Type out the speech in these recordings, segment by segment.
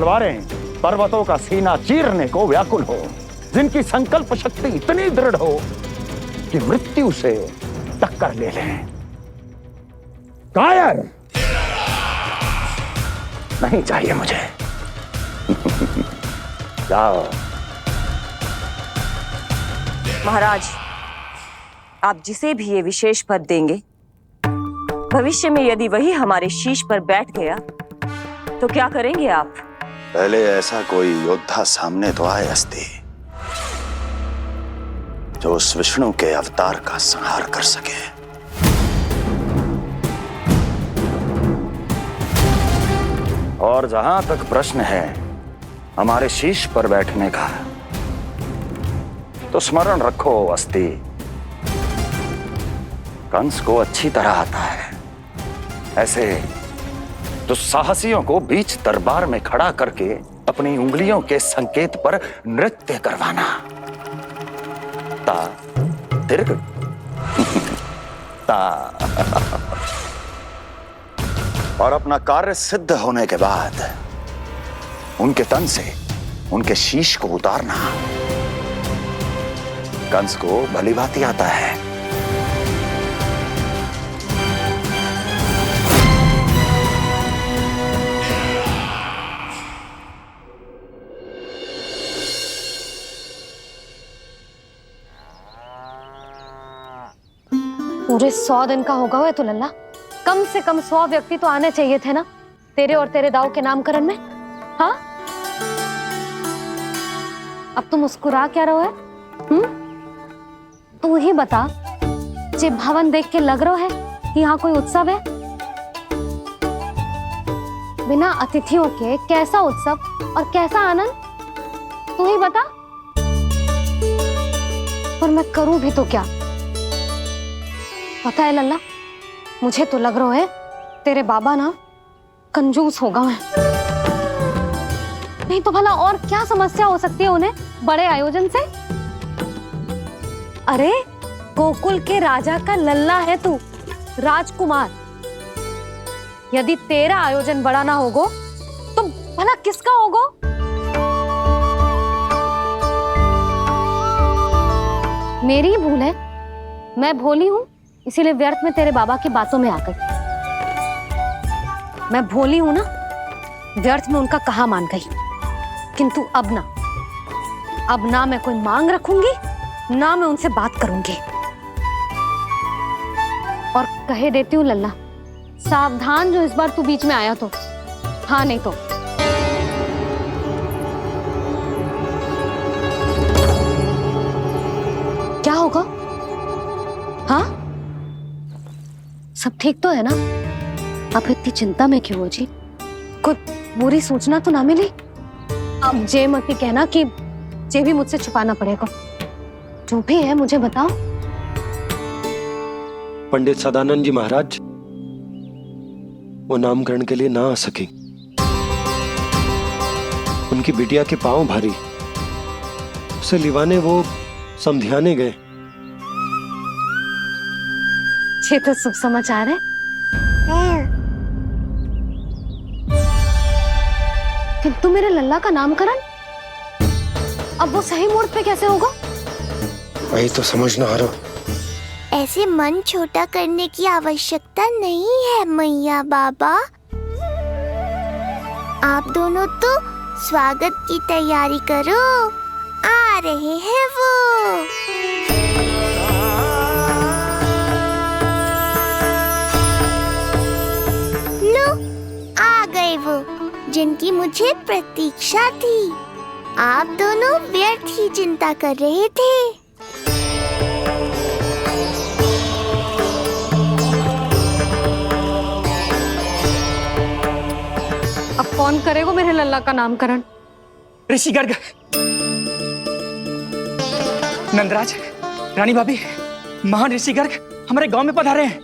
तलवारें पर्वतों का सीना चीरने को व्याकुल हो, जिनकी संकल्प शक्ति इतनी दृढ़ हो कि मृत्यु से टक्कर ले लें। कायर नहीं चाहिए मुझे। जाओ। महाराज, आप जिसे भी ये विशेष पद देंगे, भविष्य में यदि वही हमारे शीश पर बैठ गया तो क्या करेंगे आप? पहले ऐसा कोई योद्धा सामने तो आए अस्ति, जो उस विष्णु के अवतार का संहार कर सके। और जहां तक प्रश्न है हमारे शीश पर बैठने का, तो स्मरण रखो अस्ति, कंस को अच्छी तरह आता है ऐसे दुस्साहसियों को बीच दरबार में खड़ा करके अपनी उंगलियों के संकेत पर नृत्य करवाना। ता दीर्घ ता और अपना कार्य सिद्ध होने के बाद उनके तन से उनके शीश को उतारना। कंस को भलीभांति आता है। पूरे 100 दिन का होगा हुआ तो लल्ला, कम से कम 100 व्यक्ति तो आने चाहिए थे ना तेरे और तेरे दाऊ के नामकरण में। हाँ, अब तुम मुस्कुरा क्या रहो है? तू ही बता, जे भवन देख के लग रहा है कि यहाँ कोई उत्सव है? बिना अतिथियों के कैसा उत्सव और कैसा आनंद, तू ही बता। पर मैं करूं भी तो क्या? पता है लल्ला, मुझे तो लग रहा है तेरे बाबा ना कंजूस होगा है। नहीं तो भला और क्या समस्या हो सकती है उन्हें बड़े आयोजन से? अरे गोकुल के राजा का लल्ला है तू, राजकुमार। यदि तेरा आयोजन बड़ा ना होगो तो भला किसका होगो? मेरी भूल है, मैं भोली हूं, इसीलिए व्यर्थ में तेरे बाबा की बातों में आ गई। मैं भोली हूं ना, व्यर्थ में उनका कहा मान गई। किंतु अब ना मैं कोई मांग रखूंगी, ना मैं उनसे बात करूंगी। और कहे देती हूँ लल्ला, सावधान जो इस बार तू बीच में आया तो। हाँ नहीं तो क्या होगा? हाँ, सब ठीक तो है ना? आप इतनी चिंता में क्यों हो जी? कुछ बुरी सूचना तो ना मिली? अब जे मत ही कहना कि जे भी मुझसे छुपाना पड़ेगा। जो भी है मुझे बताओ। पंडित सदानंद जी महाराज वो नामकरण के लिए ना आ सके। उनकी बिटिया के पांव भारी, उसे लिवाने वो समधियाने गए। ये तो शुभ समाचार है। किंतु मेरे लल्ला का नामकरण अब वो सही मुहूर्त पे कैसे होगा? वही तो समझ ना आ रहा। ऐसे मन छोटा करने की आवश्यकता नहीं है मैया बाबा। आप दोनों तो स्वागत की तैयारी करो, आ रहे हैं वो। लो, आ गए वो जिनकी मुझे प्रतीक्षा थी। आप दोनों व्यर्थ ही चिंता कर रहे थे। अब कौन करेगा मेरे लल्ला का नामकरण? ऋषि गर्ग, नंदराज, रानी भाभी, महान ऋषि गर्ग हमारे गांव में पधारे हैं।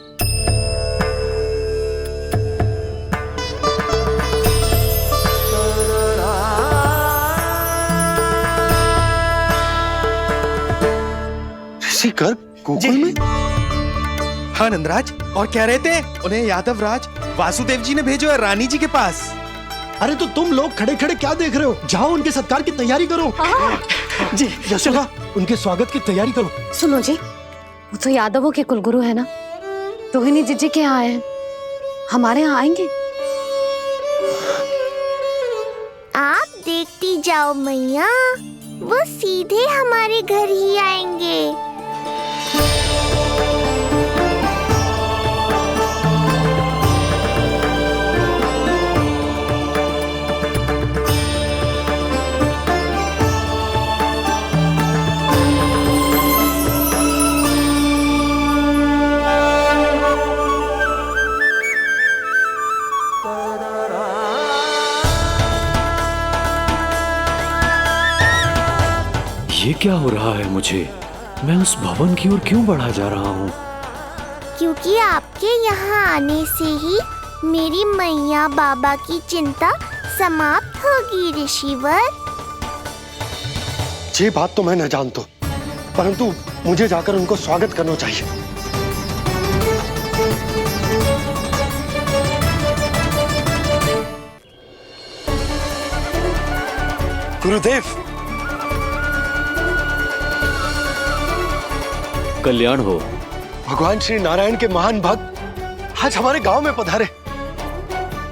ऋषि गर्ग गोकुल में? हाँ नंदराज, और कह रहे थे उन्हें यादव राज वासुदेव जी ने भेजो है रानी जी के पास। अरे तो तुम लोग खड़े खड़े क्या देख रहे हो? जाओ उनके सत्कार की तैयारी करो। जी यशोदा, उनके स्वागत की तैयारी करो। सुनो जी, वो तो यादवों के कुलगुरु है ना, रोहिणी जीजी के यहाँ आए हैं, हमारे यहाँ आएंगे। आप देखती जाओ मैया, वो सीधे हमारे घर ही आएंगे। ये क्या हो रहा है मुझे? मैं उस भवन की ओर क्यों बढ़ा जा रहा हूँ? क्योंकि आपके यहाँ आने से ही मेरी मैया बाबा की चिंता समाप्त होगी ऋषिवर। ये बात तो मैं न जानता, परंतु मुझे जाकर उनको स्वागत करना चाहिए। गुरुदेव, कल्याण हो। भगवान श्री नारायण के महान भक्त आज हमारे गांव में पधारे।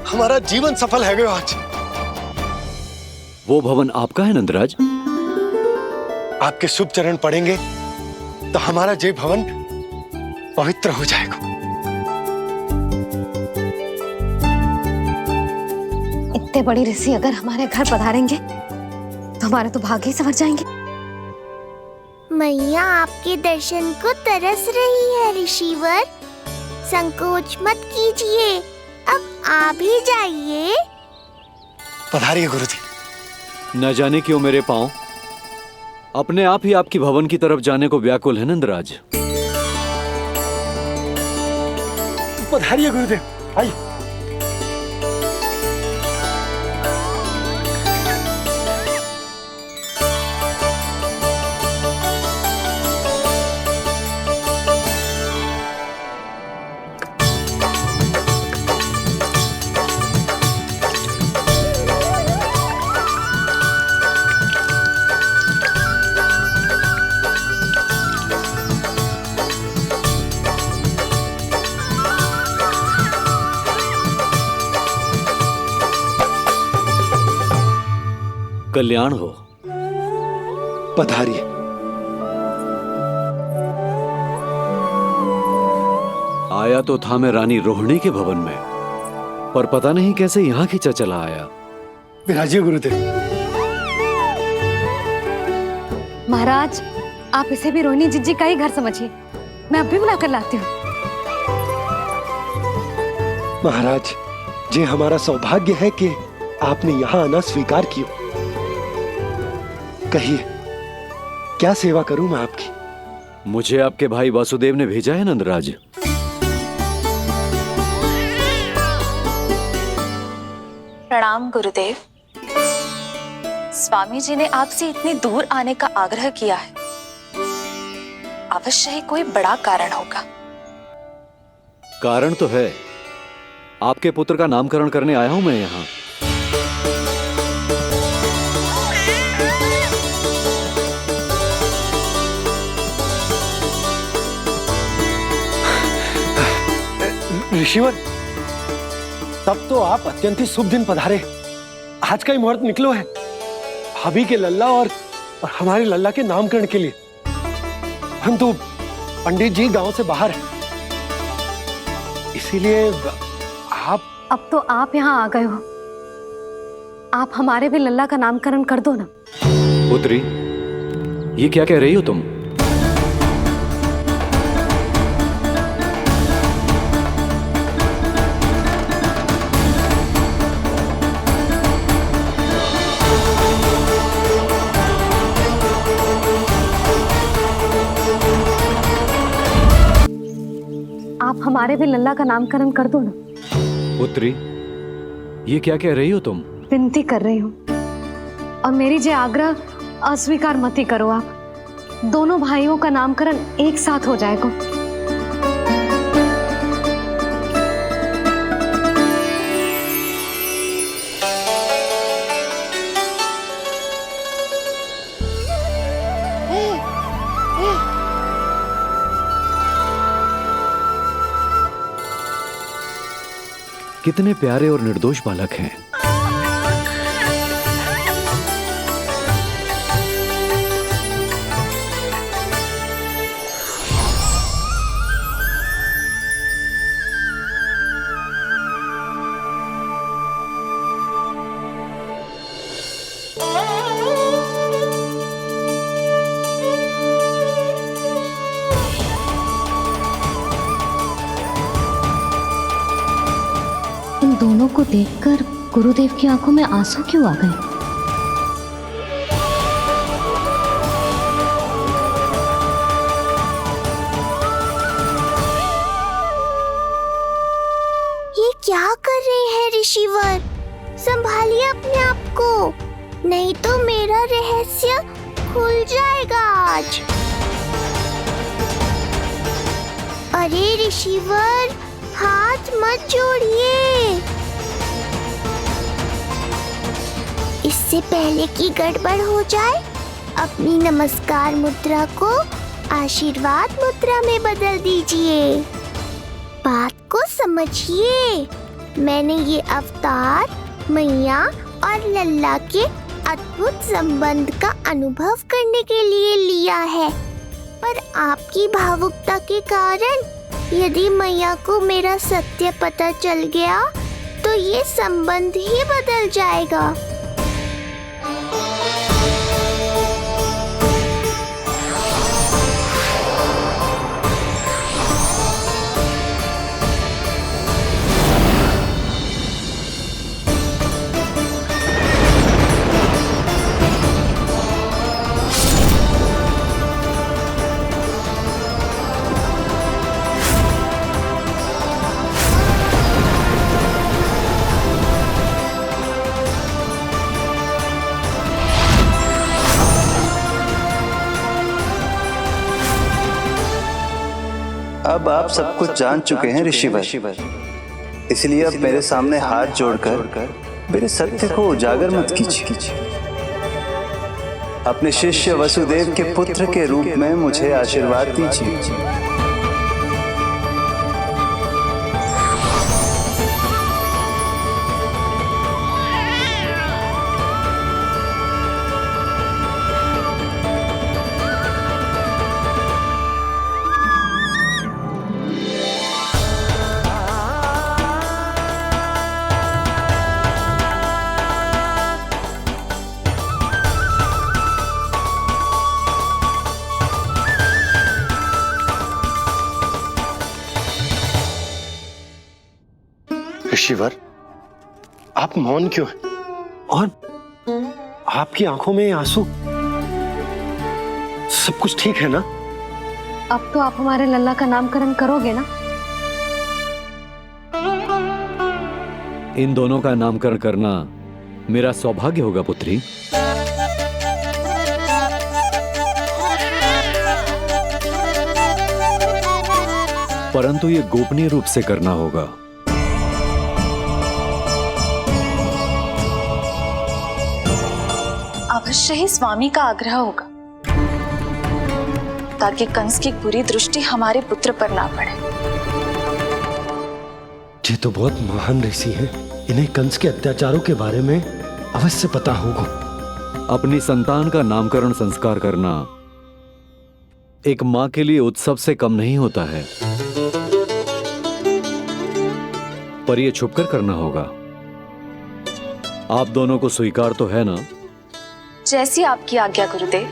हमारा जीवन सफल है गयो आज। वो भवन आपका है नंदराज? आपके शुभ चरण पड़ेंगे तो हमारा जय भवन पवित्र हो जाएगा। इतने बड़ी ऋषि अगर हमारे घर पधारेंगे तो हमारे तो भाग्य ही संवर जाएंगे। मैया आपके दर्शन को तरस रही है ऋषिवर, संकोच मत कीजिए, अब आप ही जाइए। पधारिए गुरुजी। न जाने क्यों मेरे पांव अपने आप ही आपकी भवन की तरफ जाने को व्याकुल है नंदराज। पधारिए गुरुदेव, आइए। कल्याण हो। पधारिए। आया तो था मैं रानी रोहिणी के भवन में, पर पता नहीं कैसे यहाँ खींचा चला आया। विराजिए गुरुदेव। महाराज, आप इसे भी रोहिणी जीजी का ही घर समझिए, मैं अब भी बुला कर लाती हूँ। महाराज, ये हमारा सौभाग्य है कि आपने यहाँ आना स्वीकार किया। कहिए, क्या सेवा करूं मैं आपकी? मुझे आपके भाई वासुदेव ने भेजा है नंदराज। प्रणाम गुरुदेव। स्वामी जी ने आपसे इतनी दूर आने का आग्रह किया है, अवश्य ही कोई बड़ा कारण होगा। कारण तो है, आपके पुत्र का नामकरण करने आया हूं मैं यहाँ। ऋषिवर, तब तो आप अत्यंत ही शुभ दिन पधारे। आज का ही मुहूर्त निकलो है भाभी के लल्ला और हमारे लल्ला के नामकरण के लिए। परंतु पंडित जी गांव से बाहर हैं, इसीलिए आप। अब तो आप यहाँ आ गए हो, आप हमारे भी लल्ला का नामकरण कर दो ना। पुत्री, ये क्या कह रही हो तुम? आप हमारे भी लल्ला का नामकरण कर दो ना। पुत्री, ये क्या कह रही हो तुम? विनती कर रही हूँ, और मेरी जे आग्रह अस्वीकार मत ही करो। आप दोनों भाइयों का नामकरण एक साथ हो जाएगा। कितने प्यारे और निर्दोष बालक हैं। इन दोनों को देखकर गुरुदेव की आंखों में आंसू क्यों आ गए? ये क्या कर रहे हैं ऋषिवर? संभालिए अपने आप को, नहीं तो मेरा रहस्य खुल जाएगा आज। अरे ऋषिवर, हाथ मत जोड़िए। इससे पहले कि गड़बड़ हो जाए, अपनी नमस्कार मुद्रा को आशीर्वाद मुद्रा में बदल दीजिए। बात को समझिए, मैंने ये अवतार मैया और लल्ला के अद्भुत संबंध का अनुभव करने के लिए लिया है, पर आपकी भावुकता के कारण यदि मैया को मेरा सत्य पता चल गया तो ये संबंध ही बदल जाएगा। अब आप सब कुछ जान चुके हैं ऋषिवर, इसलिए अब मेरे सामने हाथ जोड़कर मेरे सत्य को उजागर मत कीजिए। अपने शिष्य वसुदेव के पुत्र के रूप में मुझे आशीर्वाद दीजिए। ऋषिवर, आप मौन क्यों हैं? और आपकी आंखों में आंसू? सब कुछ ठीक है ना? अब तो आप हमारे लल्ला का नामकरण करोगे ना? इन दोनों का नामकरण करना मेरा सौभाग्य होगा पुत्री। परंतु ये गोपनीय रूप से करना होगा। अवश्य ही स्वामी का आग्रह होगा, ताकि कंस की बुरी दृष्टि हमारे पुत्र पर ना पड़े। ये तो बहुत महान ऋषि हैं, इन्हें कंस के अत्याचारों के बारे में अवश्य पता होगा। अपनी संतान का नामकरण संस्कार करना एक मां के लिए उत्सव से कम नहीं होता है, पर यह छुपकर करना होगा। आप दोनों को स्वीकार तो है ना? जैसी आपकी आज्ञा गुरुदेव।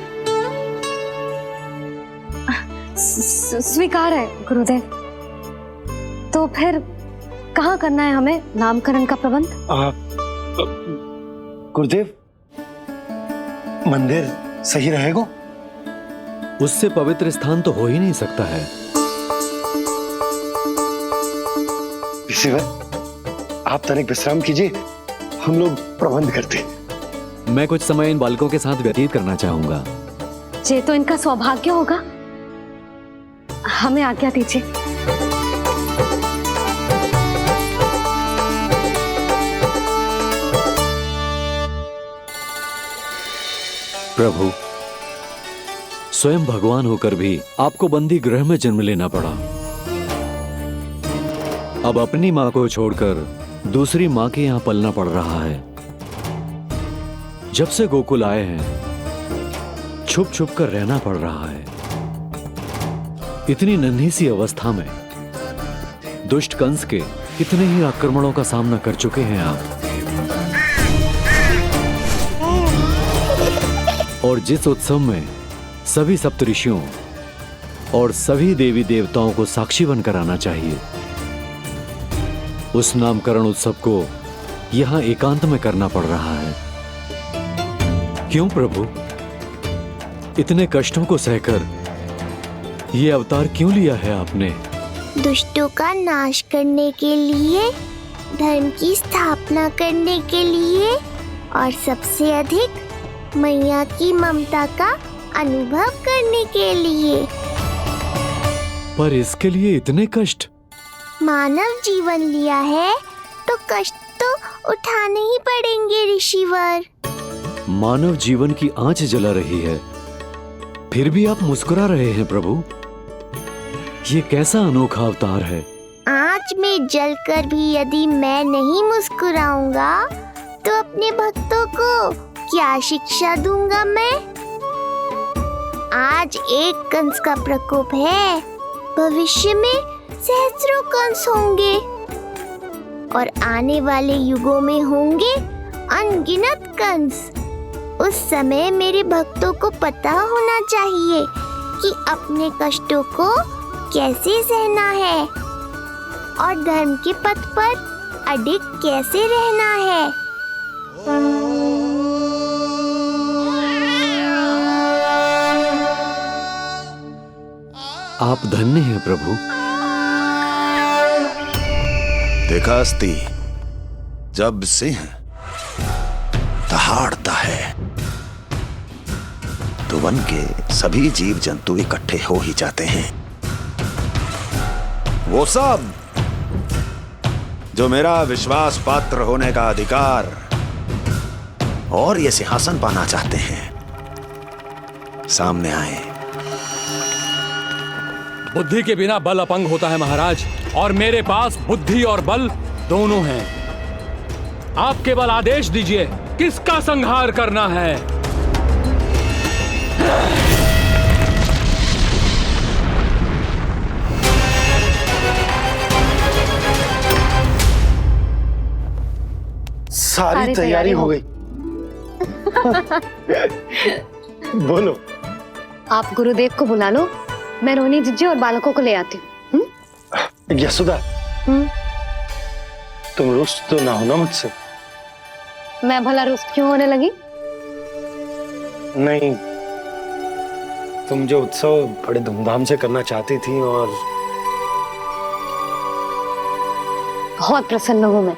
स्वीकार है गुरुदेव। तो फिर कहाँ करना है हमें नामकरण का प्रबंध? गुरुदेव, मंदिर सही रहेगा? उससे पवित्र स्थान तो हो ही नहीं सकता है। ऋषिवर, आप तनिक विश्राम कीजिए, हम लोग प्रबंध करते हैं। मैं कुछ समय इन बालकों के साथ व्यतीत करना चाहूंगा। ये तो इनका सौभाग्य होगा। हमें आज्ञा दीजिए। प्रभु, स्वयं भगवान होकर भी आपको बंदी गृह में जन्म लेना पड़ा। अब अपनी मां को छोड़कर दूसरी माँ के यहाँ पलना पड़ रहा है। जब से गोकुल आए हैं छुप छुप कर रहना पड़ रहा है। इतनी नन्ही सी अवस्था में दुष्ट कंस के कितने ही आक्रमणों का सामना कर चुके हैं आप। और जिस उत्सव में सभी सप्तऋषियों और सभी देवी देवताओं को साक्षी बनकर आना चाहिए, उस नामकरण उत्सव को यहां एकांत में करना पड़ रहा है। क्यों प्रभु, इतने कष्टों को सहकर ये अवतार क्यों लिया है आपने? दुष्टों का नाश करने के लिए, धर्म की स्थापना करने के लिए और सबसे अधिक मैया की ममता का अनुभव करने के लिए। पर इसके लिए इतने कष्ट? मानव जीवन लिया है तो कष्ट तो उठाने ही पड़ेंगे ऋषिवर। मानव जीवन की आंच जला रही है, फिर भी आप मुस्कुरा रहे हैं प्रभु। ये कैसा अनोखा अवतार है? आंच में जलकर भी यदि मैं नहीं मुस्कुराऊंगा तो अपने भक्तों को क्या शिक्षा दूंगा मैं? आज एक कंस का प्रकोप है, भविष्य में सहस्रों कंस होंगे और आने वाले युगों में होंगे अनगिनत कंस। उस समय मेरे भक्तों को पता होना चाहिए कि अपने कष्टों को कैसे सहना है और धर्म के पथ पर अडिग कैसे रहना है। आप धन्य हैं प्रभु। देखा अस्ति, जब सिंह दहाड़ता है तो वन के सभी जीव जंतु इकट्ठे हो ही जाते हैं। वो सब जो मेरा विश्वास पात्र होने का अधिकार और ये सिंहासन पाना चाहते हैं, सामने आए। बुद्धि के बिना बल अपंग होता है महाराज, और मेरे पास बुद्धि और बल दोनों हैं। आप केवल आदेश दीजिए किसका संहार करना है। सारी तैयारी हो गई। बोलो। आप गुरुदेव को बुला लो, मैं रोहिणी जीजी और बालकों को ले आती हूँ। यशोदा, तुम रुष्ट तो ना हो ना मुझसे? मैं भला रुष्ट क्यों होने लगी? नहीं, तुम जो उत्सव बड़े धूमधाम से करना चाहती थी और बहुत प्रसन्न हूँ मैं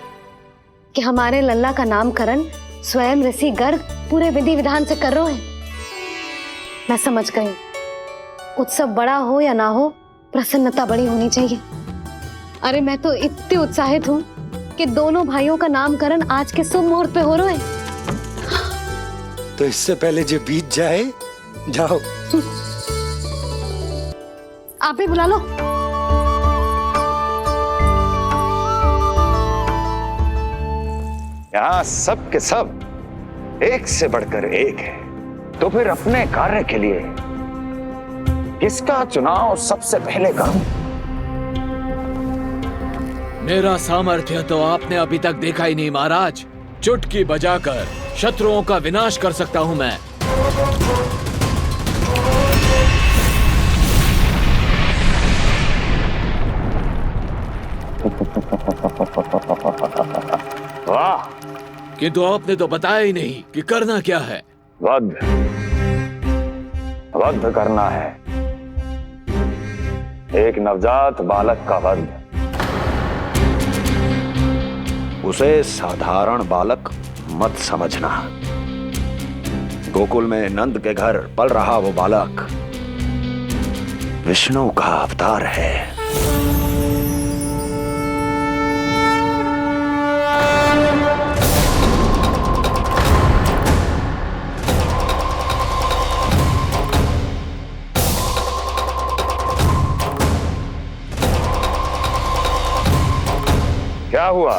कि हमारे लल्ला का नामकरण स्वयं ऋषि गर्ग पूरे विधि विधान से कर रहे हैं। मैं समझ गई, उत्सव बड़ा हो या ना हो, प्रसन्नता बड़ी होनी चाहिए। अरे मैं तो इतनी उत्साहित हूँ कि दोनों भाइयों का नामकरण आज के शुभ मुहूर्त पे हो रहा है। तो इससे पहले जो बीत जाए, जाओ। आप ही बुला लो। यहाँ सब के सब एक से बढ़कर एक है, तो फिर अपने कार्य के लिए किसका चुनाव सबसे पहले करूं? मेरा सामर्थ्य तो आपने अभी तक देखा ही नहीं महाराज। चुटकी बजाकर शत्रुओं का विनाश कर सकता हूं मैं। वाह! किंतु आपने तो बताया ही नहीं कि करना क्या है। वध करना है, एक नवजात बालक का वध। उसे साधारण बालक मत समझना। गोकुल में नंद के घर पल रहा वो बालक विष्णु का अवतार है। क्या हुआ?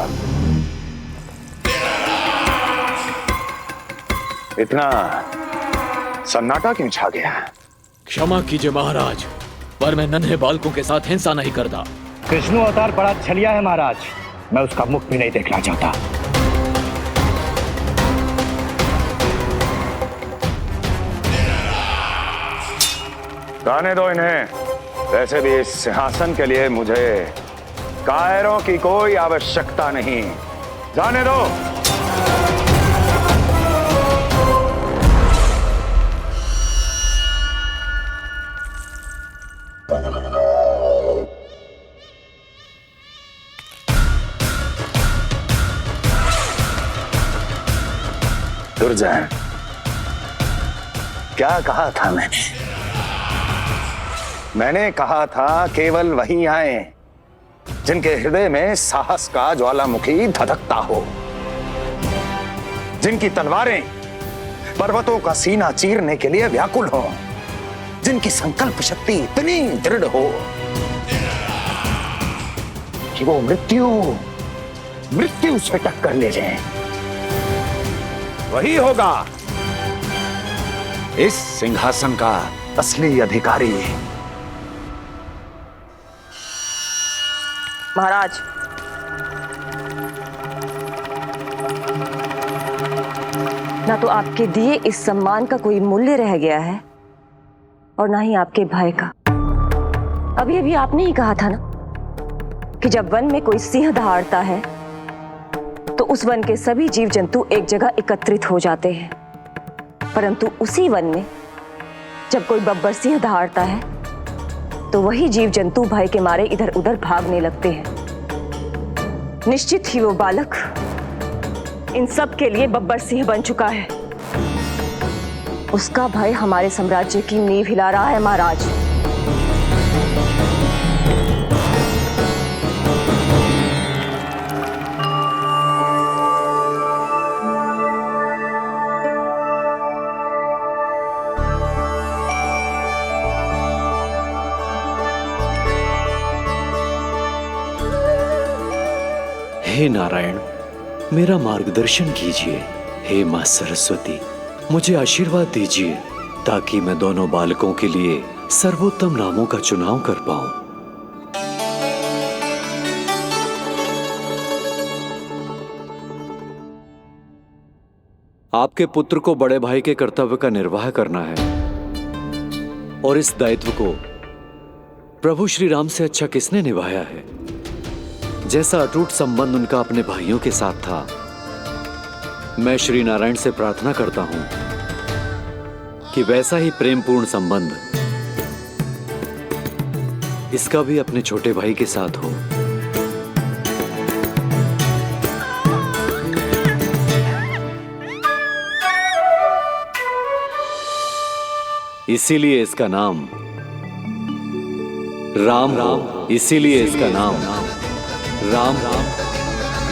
इतना सन्नाटा क्यों छा गया? क्षमा कीजिए महाराज, पर मैं नन्हे बालकों के साथ हिंसा नहीं करता। कृष्ण अवतार बड़ा छलिया है महाराज, मैं उसका मुख भी नहीं देखना चाहता। जाने दो इन्हें। वैसे भी इस सिंहासन के लिए मुझे कायरों की कोई आवश्यकता नहीं। जाने दो। दुर्जन, क्या कहा था मैंने कहा था केवल वही आए जिनके हृदय में साहस का ज्वालामुखी धधकता हो, जिनकी तलवारें पर्वतों का सीना चीरने के लिए व्याकुल हो, जिनकी संकल्प शक्ति इतनी दृढ़ हो कि वो मृत्यु से टक्कर ले जाए। वही होगा इस सिंहासन का असली अधिकारी। महाराज, ना तो आपके दिए इस सम्मान का कोई मूल्य रह गया है और ना ही आपके भय का। अभी अभी आपने ही कहा था ना कि जब वन में कोई सिंह दहाड़ता है तो उस वन के सभी जीव जंतु एक जगह एकत्रित हो जाते हैं, परंतु उसी वन में जब कोई बब्बर सिंह दहाड़ता है तो वही जीव जंतु भय के मारे इधर उधर भागने लगते हैं। निश्चित ही वो बालक इन सब के लिए बब्बर सिंह बन चुका है। उसका भय हमारे साम्राज्य की नींव हिला रहा है महाराज। हे नारायण, मेरा मार्गदर्शन कीजिए। हे मां सरस्वती, मुझे आशीर्वाद दीजिए ताकि मैं दोनों बालकों के लिए सर्वोत्तम नामों का चुनाव कर पाऊं। आपके पुत्र को बड़े भाई के कर्तव्य का निर्वाह करना है और इस दायित्व को प्रभु श्री राम से अच्छा किसने निभाया है? जैसा अटूट संबंध उनका अपने भाइयों के साथ था, मैं श्री नारायण से प्रार्थना करता हूं कि वैसा ही प्रेमपूर्ण संबंध इसका भी अपने छोटे भाई के साथ हो। इसीलिए इसका नाम राम हो। इसीलिए इसका नाम राम,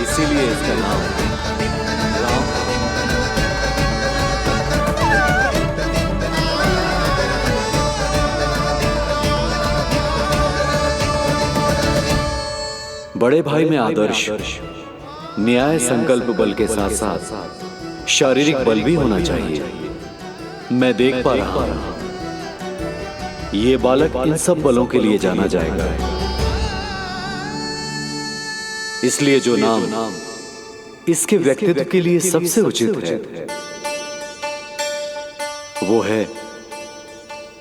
इसीलिए इसका नाम राम। बड़े भाई में आदर्श, न्याय, संकल्प बल के साथ साथ शारीरिक बल भी होना चाहिए। मैं देख पा रहा हूं ये बालक इन सब बलों के लिए जाना जाएगा। इसलिए जो नाम इसके व्यक्तित्व के लिए सबसे उचित है वो है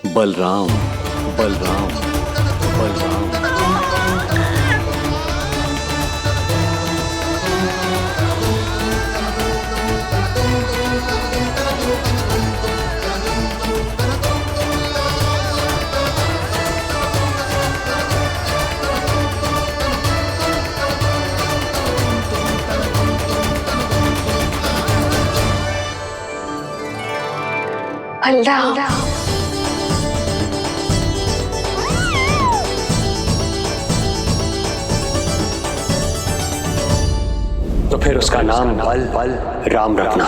बलराम। बलराम, बलराम। बलराम, तो फिर उसका नाम बल राम रखना।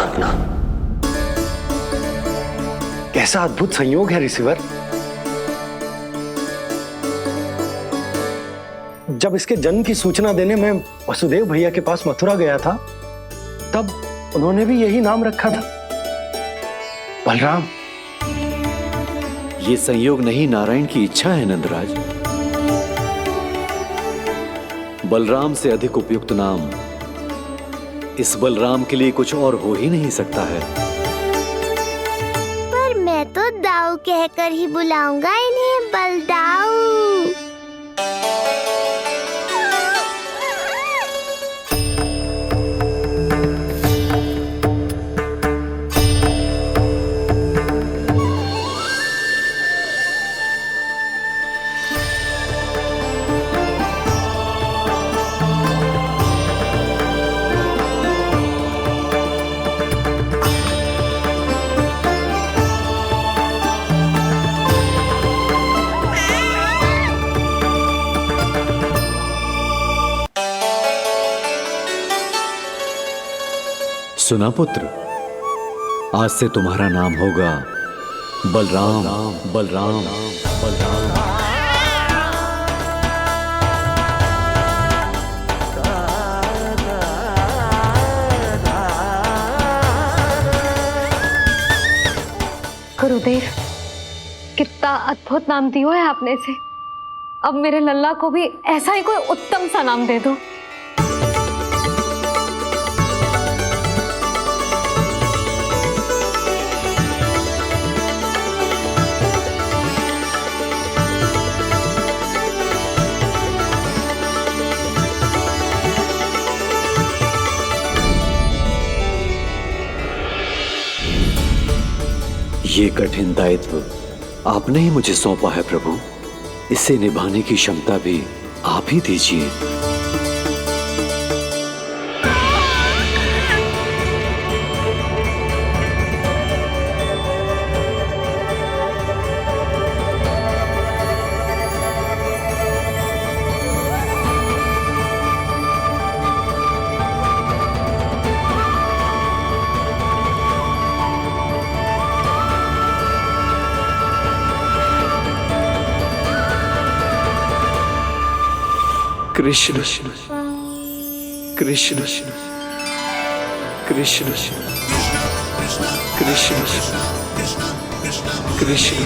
कैसा अद्भुत संयोग है रिसीवर। जब इसके जन्म की सूचना देने में वसुदेव भैया के पास मथुरा गया था, तब उन्होंने भी यही नाम रखा था। बलराम, ये संयोग नहीं, नारायण की इच्छा है नंदराज। बलराम से अधिक उपयुक्त नाम इस बलराम के लिए कुछ और हो ही नहीं सकता है। पर मैं तो दाऊ कहकर ही बुलाऊंगा इन्हें, बलदाऊ। सुना पुत्र, आज से तुम्हारा नाम होगा बलराम। बलराम बलराम। गुरुदेव, कितना अद्भुत नाम दियो है आपने इसे। अब मेरे लल्ला को भी ऐसा ही कोई उत्तम सा नाम दे दो। ये कठिन दायित्व आपने ही मुझे सौंपा है प्रभु, इसे निभाने की क्षमता भी आप ही दीजिए। कृष्ण कृष्ण कृष्ण कृष्ण कृष्ण कृष्ण कृष्ण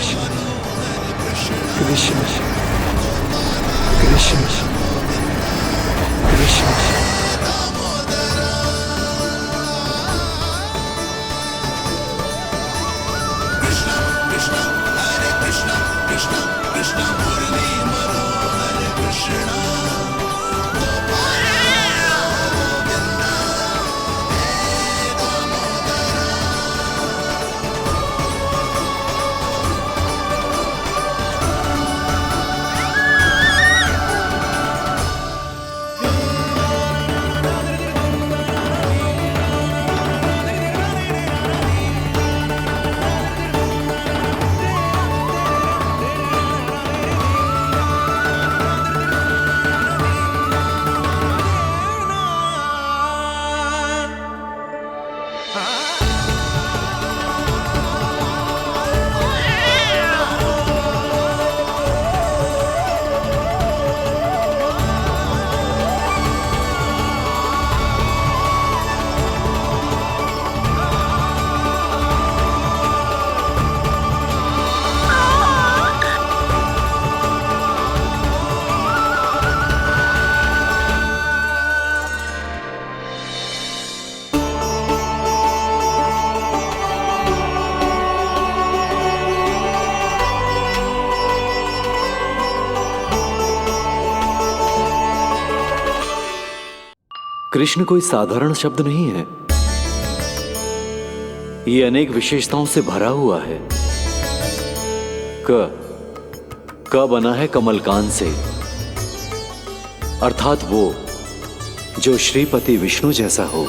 कृष्ण। कृष्ण कोई साधारण शब्द नहीं है, ये अनेक विशेषताओं से भरा हुआ है। क बना है कमलकांत से, अर्थात वो जो श्रीपति विष्णु जैसा हो।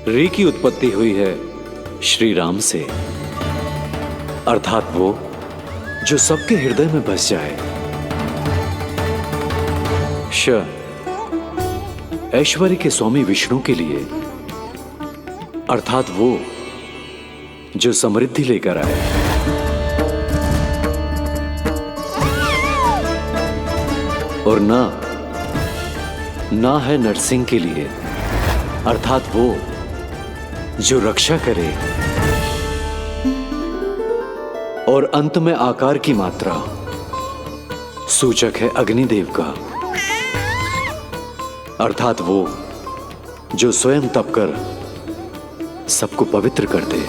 री की उत्पत्ति हुई है श्री राम से, अर्थात वो जो सबके हृदय में बस जाए। ऐश्वर्य के स्वामी विष्णु के लिए, अर्थात वो जो समृद्धि लेकर आए। और ना है नरसिंह के लिए, अर्थात वो जो रक्षा करे और अंत में आकार की मात्रा सूचक है अग्निदेव का, अर्थात वो जो स्वयं तप कर सबको पवित्र कर दे।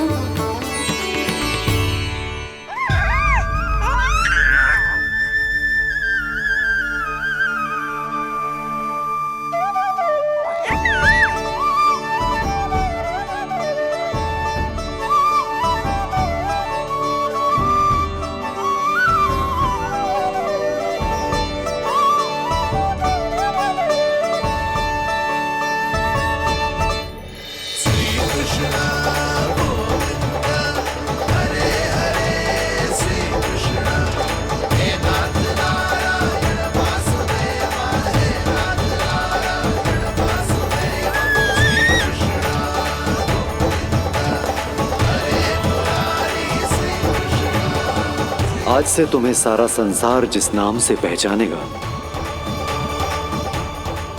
आज से तुम्हें सारा संसार जिस नाम से पहचानेगा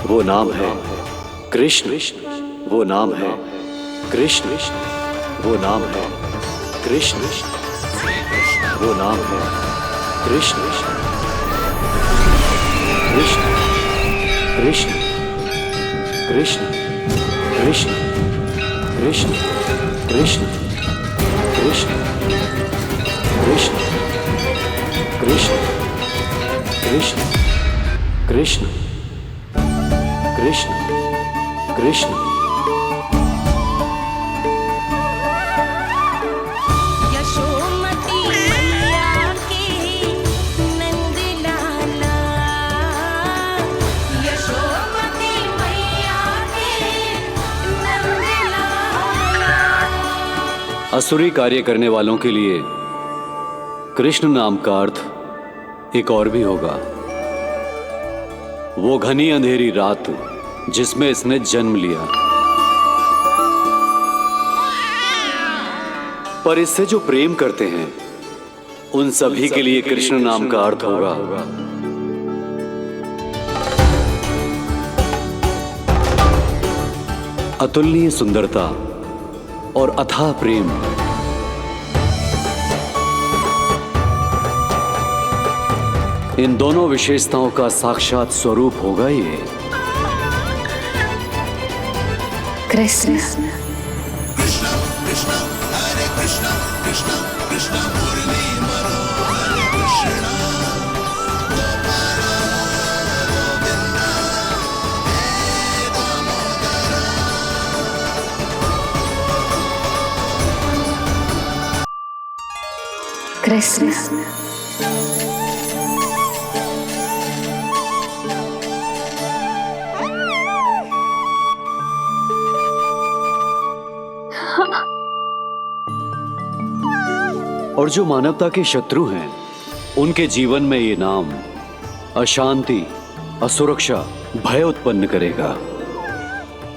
वो नाम है कृष्ण। वो नाम है कृष्ण। वो नाम है कृष्ण। वो नाम है कृष्ण। कृष्ण कृष्ण कृष्ण कृष्ण कृष्ण कृष्ण कृष्ण कृष्ण कृष्ण कृष्ण कृष्ण कृष्ण कृष्ण। यशोमती मैया के नंद लाला, यशोमती मैया के नंद लाला। असुरी कार्य करने वालों के लिए कृष्ण नाम का अर्थ एक और भी होगा। वो घनी अंधेरी रात जिसमें इसने जन्म लिया, पर इससे जो प्रेम करते हैं उन सभी के लिए कृष्ण नाम का अर्थ होगा अतुलनीय सुंदरता और अथाह प्रेम। इन दोनों विशेषताओं का साक्षात स्वरूप होगा ये कृष्ण। कृष्ण कृष्ण हरे कृष्ण कृष्ण कृष्ण मुरली मनोहर कृष्ण कृष्ण और जो मानवता के शत्रु हैं उनके जीवन में ये नाम अशांति, असुरक्षा, भय उत्पन्न करेगा,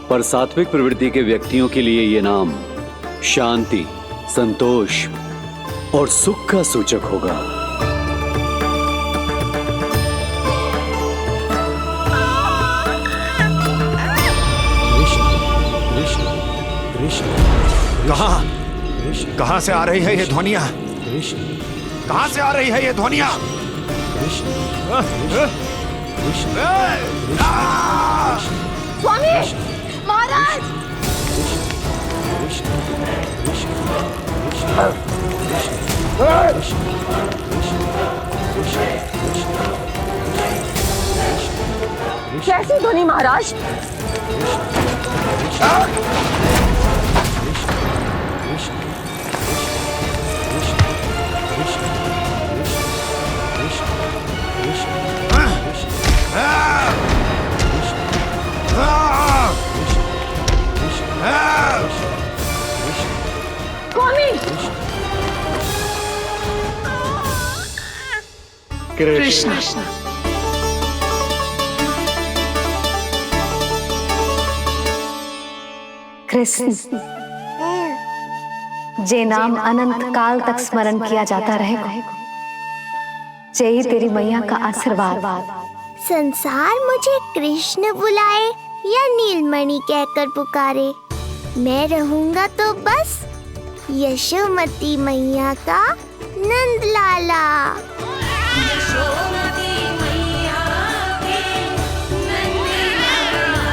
पर सात्विक प्रवृत्ति के व्यक्तियों के लिए ये नाम शांति, संतोष और सुख का सूचक होगा। कृष्ण कृष्ण कहां से आ रही है ये ध्वनियां? कहां से आ रही है ये ध्वनियां? स्वामी महाराज, कैसी ध्वनि महाराज? कृष्ण कृष्ण जे नाम अनंत काल तक स्मरण किया जाता रहेगा, जे ही तेरी मैया का आशीर्वाद संसार मुझे कृष्ण बुलाए या नीलमणि कहकर पुकारे, मैं रहूंगा तो बस यशोमती मैया का नंद लाला। यशोमती मैया के नंद लाला,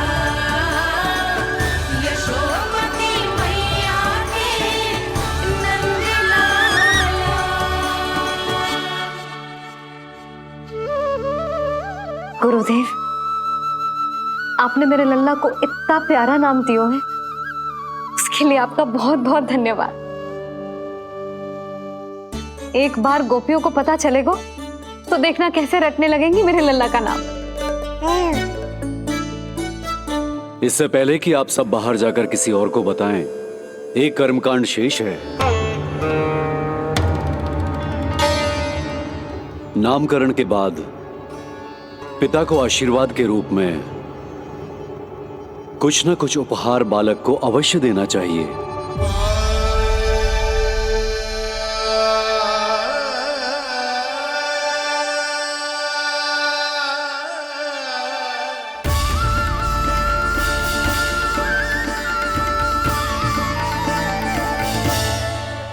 यशोमती मैया के नंद लाला। गुरुदेव, आपने मेरे लल्ला को इतना प्यारा नाम दियो है, उसके लिए आपका बहुत बहुत धन्यवाद। एक बार गोपियों को पता चलेगा तो देखना कैसे रटने लगेंगी मेरे लल्ला का नाम। इससे पहले कि आप सब बाहर जाकर किसी और को बताएं, एक कर्मकांड शेष है। नामकरण के बाद पिता को आशीर्वाद के रूप में कुछ न कुछ उपहार बालक को अवश्य देना चाहिए।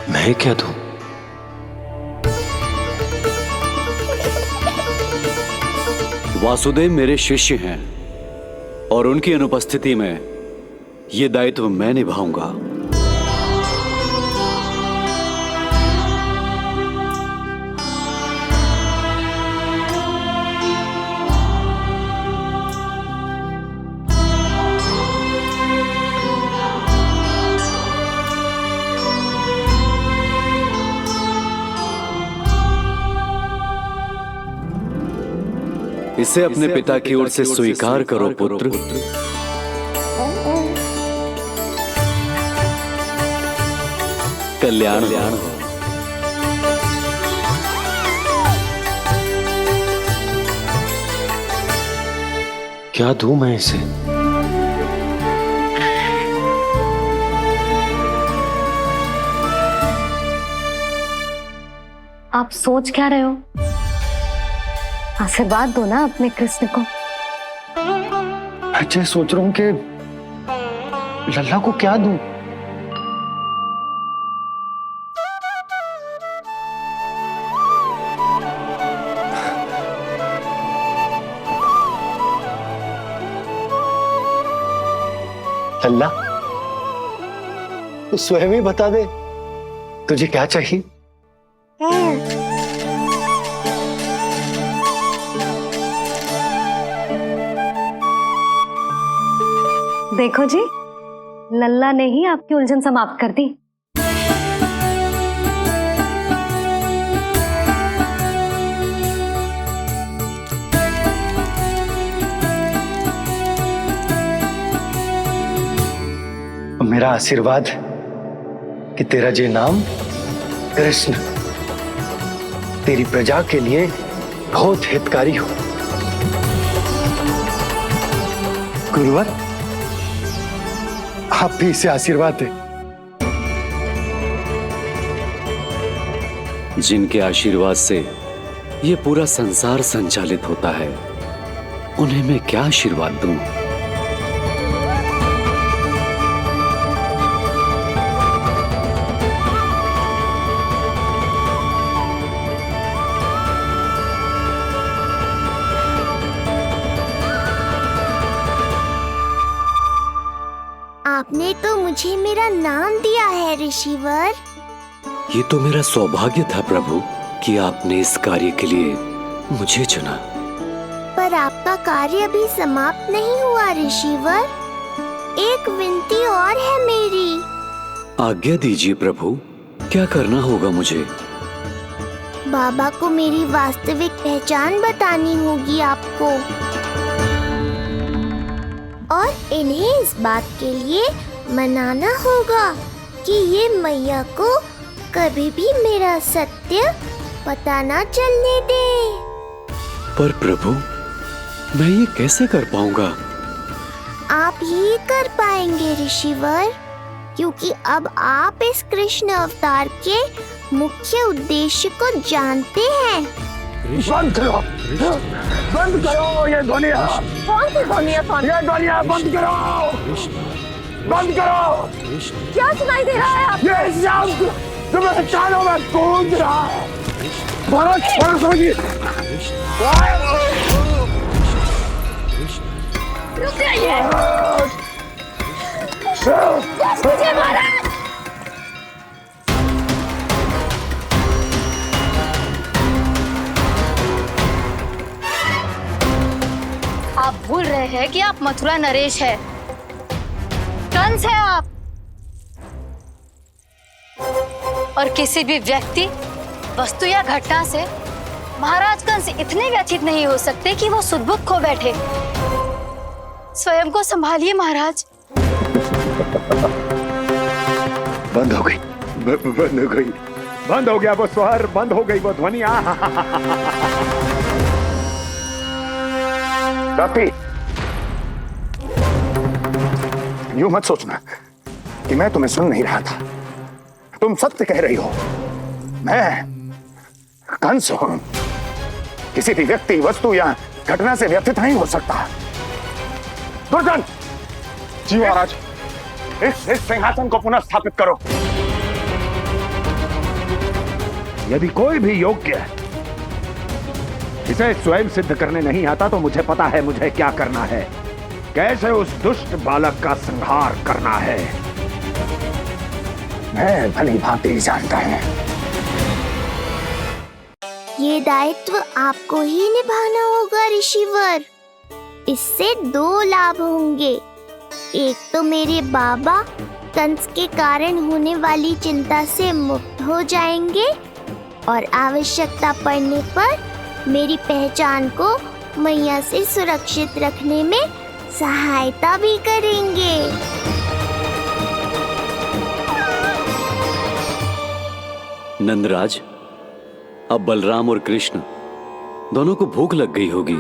मैं क्या दूं? वासुदेव मेरे शिष्य हैं और उनकी अनुपस्थिति में यह दायित्व मैं निभाऊंगा। इसे अपने पिता की ओर से स्वीकार करो पुत्र। कल्याण हो। क्या दूं मैं इसे? आप सोच क्या रहे हो? आशीर्वाद दो ना अपने कृष्ण को। मैं सोच रहा हूं कि लल्ला को क्या दूं। लल्ला, तू स्वयं ही बता दे तुझे क्या चाहिए। देखो जी, लल्ला ने ही आपकी उलझन समाप्त कर दी। मेरा आशीर्वाद कि तेरा जे नाम कृष्ण तेरी प्रजा के लिए बहुत हितकारी हो। गुरुवर, आप भी इसे आशीर्वाद दें। जिनके आशीर्वाद से ये पूरा संसार संचालित होता है, उन्हें मैं क्या आशीर्वाद दूं? आपने तो मुझे मेरा नाम दिया है ऋषिवर। ये तो मेरा सौभाग्य था प्रभु कि आपने इस कार्य के लिए मुझे चुना। पर आपका कार्य अभी समाप्त नहीं हुआ ऋषिवर। एक विनती और है मेरी। आज्ञा दीजिए प्रभु, क्या करना होगा मुझे? बाबा को मेरी वास्तविक पहचान बतानी होगी आपको, और इन्हें इस बात के लिए मनाना होगा कि ये मैया को कभी भी मेरा सत्य पता ना चलने दे। पर प्रभु, मैं ये कैसे कर पाऊंगा? आप ही कर पाएंगे ऋषिवर, क्योंकि अब आप इस कृष्ण अवतार के मुख्य उद्देश्य को जानते हैं। बंद करो, बंद करो ये ध्वनिया। कौन सी ध्वनिया स्वामी? ये ध्वनिया बंद करो, बंद करो। क्या सुनाई दे रहा है आप? ये शब्द तुम्हें कानों में गूंज रहा है। भरत समझिए। रुक जाइए। बस मुझे महाराज। आप भूल रहे हैं कि आप मथुरा नरेश है, कंस है आप। और किसी भी व्यक्ति, वस्तु या घटना से महाराज कंस इतने व्यथित नहीं हो सकते कि वो सुदबुद्ध खो बैठे। स्वयं को संभालिए महाराज। बंद हो गई, बंद हो गई, बंद हो गया वो स्वर, बंद हो गई वो ध्वनिया। काफी। यूं मत सोचना कि मैं तुम्हें सुन नहीं रहा था। तुम सत्य कह रही हो। मैं कंस हूं। किसी भी व्यक्ति, वस्तु या घटना से व्यथित नहीं हो सकता। दुर्जन, जी महाराज, इस सिंहासन को पुनः स्थापित करो। यदि कोई भी योग्य इसे स्वयं सिद्ध करने नहीं आता तो मुझे पता है मुझे क्या करना है, कैसे उस दुष्ट बालक का संहार करना है। मैं भली भांति जानता हूं। ये दायित्व आपको ही निभाना होगा ऋषिवर। इससे 2 लाभ होंगे। एक तो मेरे बाबा कंस के कारण होने वाली चिंता से मुक्त हो जाएंगे और आवश्यकता पड़ने पर मेरी पहचान को मैया से सुरक्षित रखने में सहायता भी करेंगे। नंदराज, अब बलराम और कृष्ण दोनों को भूख लग गई होगी।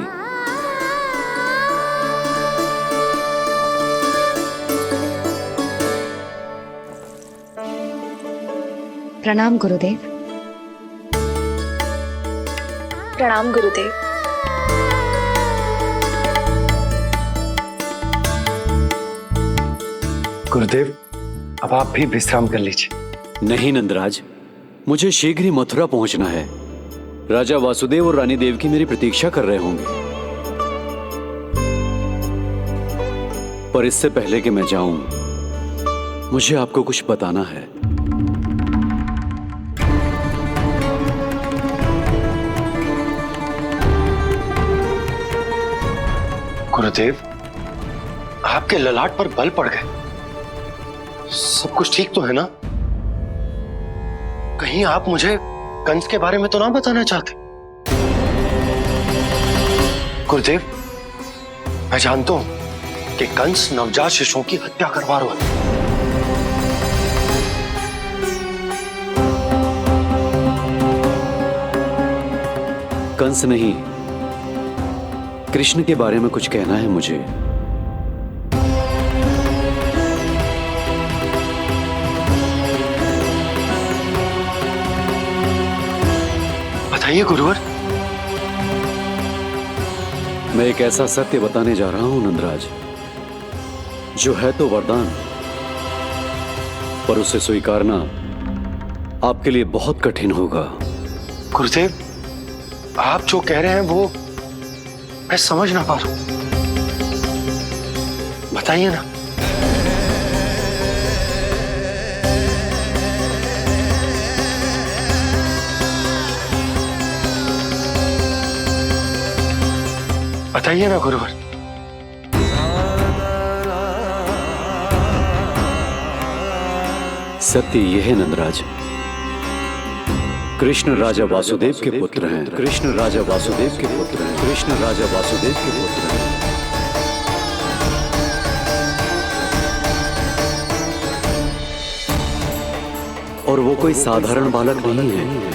प्रणाम गुरुदेव। प्रणाम गुरुदेव। गुरुदेव, अब आप भी विश्राम कर लीजिए। नहीं नंदराज, मुझे शीघ्र ही मथुरा पहुंचना है। राजा वासुदेव और रानी देवकी मेरी प्रतीक्षा कर रहे होंगे। पर इससे पहले कि मैं जाऊं, मुझे आपको कुछ बताना है। गुरुदेव, आपके ललाट पर बल पड़ गए। सब कुछ ठीक तो है ना? कहीं आप मुझे कंस के बारे में तो ना बताना चाहते? गुरुदेव, मैं जानता हूं कि कंस नवजात शिशुओं की हत्या करवा रहा है। कंस नहीं, कृष्ण के बारे में कुछ कहना है मुझे। बताइए गुरुवर। मैं एक ऐसा सत्य बताने जा रहा हूं नंदराज, जो है तो वरदान, पर उसे स्वीकारना आपके लिए बहुत कठिन होगा। गुरुदेव, आप जो कह रहे हैं वो मैं समझ ना पा रहा हूं। बताइए ना। बताइए ना गुरुवर। सत्य यह है नंदराज, कृष्ण राजा वासुदेव के पुत्र हैं। कृष्ण राजा वासुदेव के पुत्र हैं। कृष्ण राजा वासुदेव के पुत्र हैं। और वो कोई साधारण बालक नहीं है,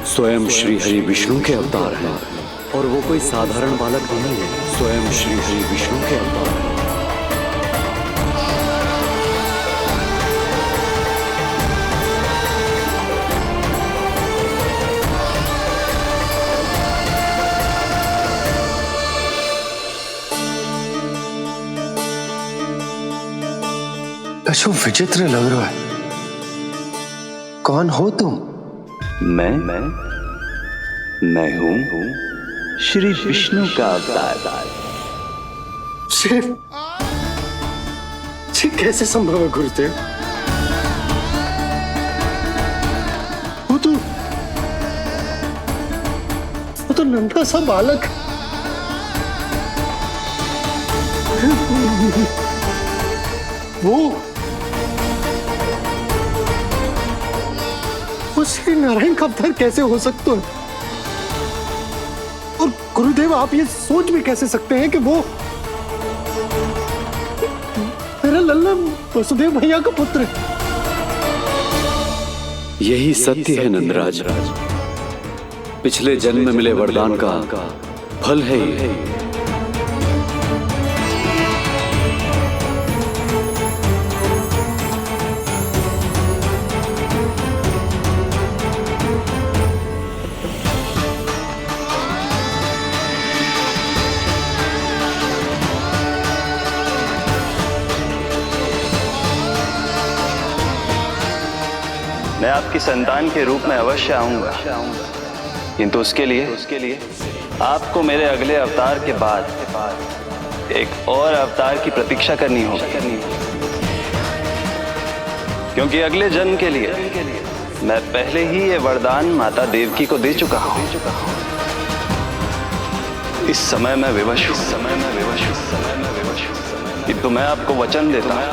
स्वयं श्री हरि विष्णु के अवतार हैं। और वो कोई साधारण बालक नहीं है, स्वयं श्री हरि विष्णु के अवतार हैं। कशु विचित्र लग रहा है। कौन हो तुम? मैं हूं श्री विष्णु का अवतार। शिव, ये कैसे संभव है गुरुदेव? वो तो नन्हा सा बालक है। वो श्री नारायण का अवतार कैसे हो सकता है? और गुरुदेव, आप ये सोच भी कैसे सकते हैं कि वो मेरा लल्ला वसुदेव भैया का पुत्र है? यही सत्य है नंदराज। पिछले जन्म में मिले वरदान का फल है ये। मैं आपकी संतान के रूप में अवश्य आऊंगा, किंतु उसके लिए आपको मेरे अगले अवतार के बाद एक और अवतार की प्रतीक्षा करनी होगी, क्योंकि अगले जन्म के लिए मैं पहले ही ये वरदान माता देवकी को दे चुका हूं। इस समय मैं विवश हूं, किंतु मैं आपको वचन देता हूं,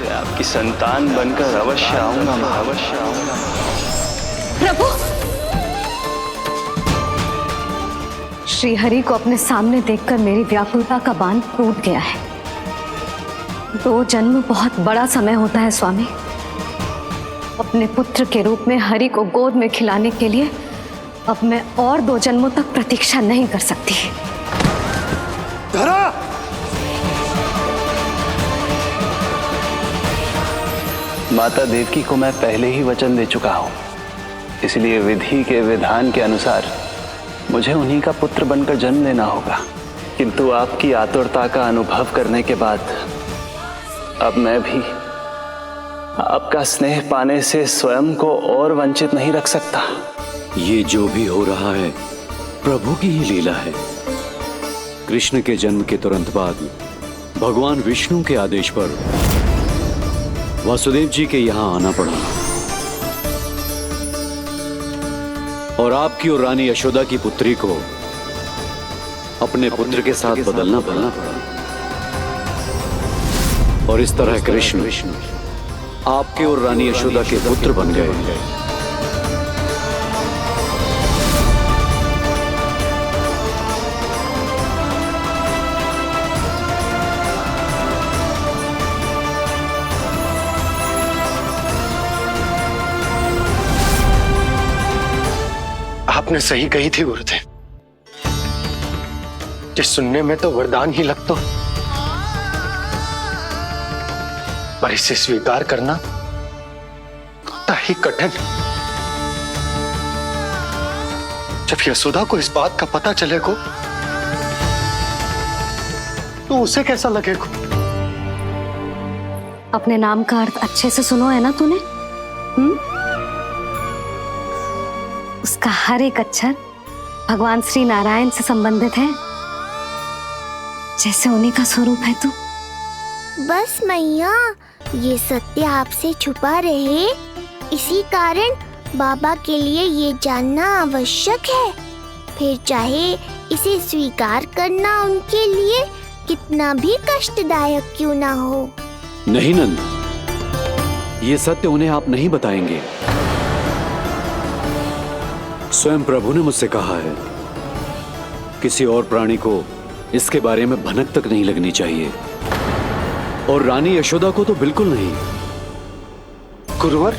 आपकी संतान बनकर अवश्य आऊंगा। प्रभु, श्री हरि को अपने सामने देखकर मेरी व्याकुलता का बांध टूट गया है। 2 जन्म बहुत बड़ा समय होता है स्वामी। अपने पुत्र के रूप में हरि को गोद में खिलाने के लिए अब मैं और 2 जन्मों तक प्रतीक्षा नहीं कर सकती। धरा! माता देवकी को मैं पहले ही वचन दे चुका हूं, इसलिए विधि के विधान के अनुसार मुझे उन्हीं का पुत्र बनकर जन्म लेना होगा। किंतु आपकी आतुरता का अनुभव करने के बाद अब मैं भी आपका स्नेह पाने से स्वयं को और वंचित नहीं रख सकता। ये जो भी हो रहा है प्रभु की ही लीला है। कृष्ण के जन्म के तुरंत बाद भगवान विष्णु के आदेश पर वासुदेव जी के यहां आना पड़ा और आपकी और रानी यशोदा की पुत्री को अपने पुत्र के साथ बदलना पड़ा और इस तरह कृष्ण आपके और रानी यशोदा के पुत्र बन गए। आपने सही कही थी गुरुदेव, कि सुनने में तो वरदान ही लगता, पर इसे स्वीकार करना होता ही कठिन। जब यशोदा को इस बात का पता चलेगा तो उसे कैसा लगेगा? अपने नाम का अर्थ अच्छे से सुनो है ना तूने? उसका हर एक अक्षर भगवान श्री नारायण से संबंधित है, जैसे उन्हीं का स्वरूप है तू। बस मैया, ये सत्य आपसे छुपा रहे, इसी कारण बाबा के लिए ये जानना आवश्यक है। फिर चाहे इसे स्वीकार करना उनके लिए कितना भी कष्टदायक क्यों ना हो। नहीं नंद, ये सत्य उन्हें आप नहीं बताएंगे। स्वयं प्रभु ने मुझसे कहा है किसी और प्राणी को इसके बारे में भनक तक नहीं लगनी चाहिए, और रानी यशोदा को तो बिल्कुल नहीं। गुरुवर,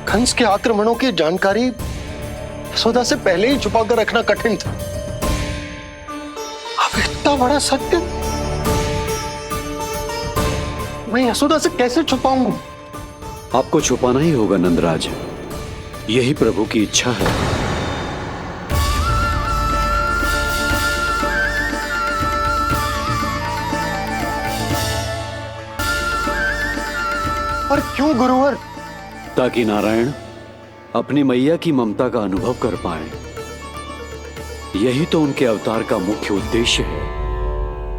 कंस के आक्रमणों की जानकारी यशोदा से पहले ही छुपा कर रखना कठिन था। अब इतना बड़ा सत्य मैं यशोदा से कैसे छुपाऊंगा? आपको छुपाना ही होगा नंदराज, यही प्रभु की इच्छा है। पर क्यों गुरुवर? ताकि नारायण अपनी मैया की ममता का अनुभव कर पाए। यही तो उनके अवतार का मुख्य उद्देश्य है।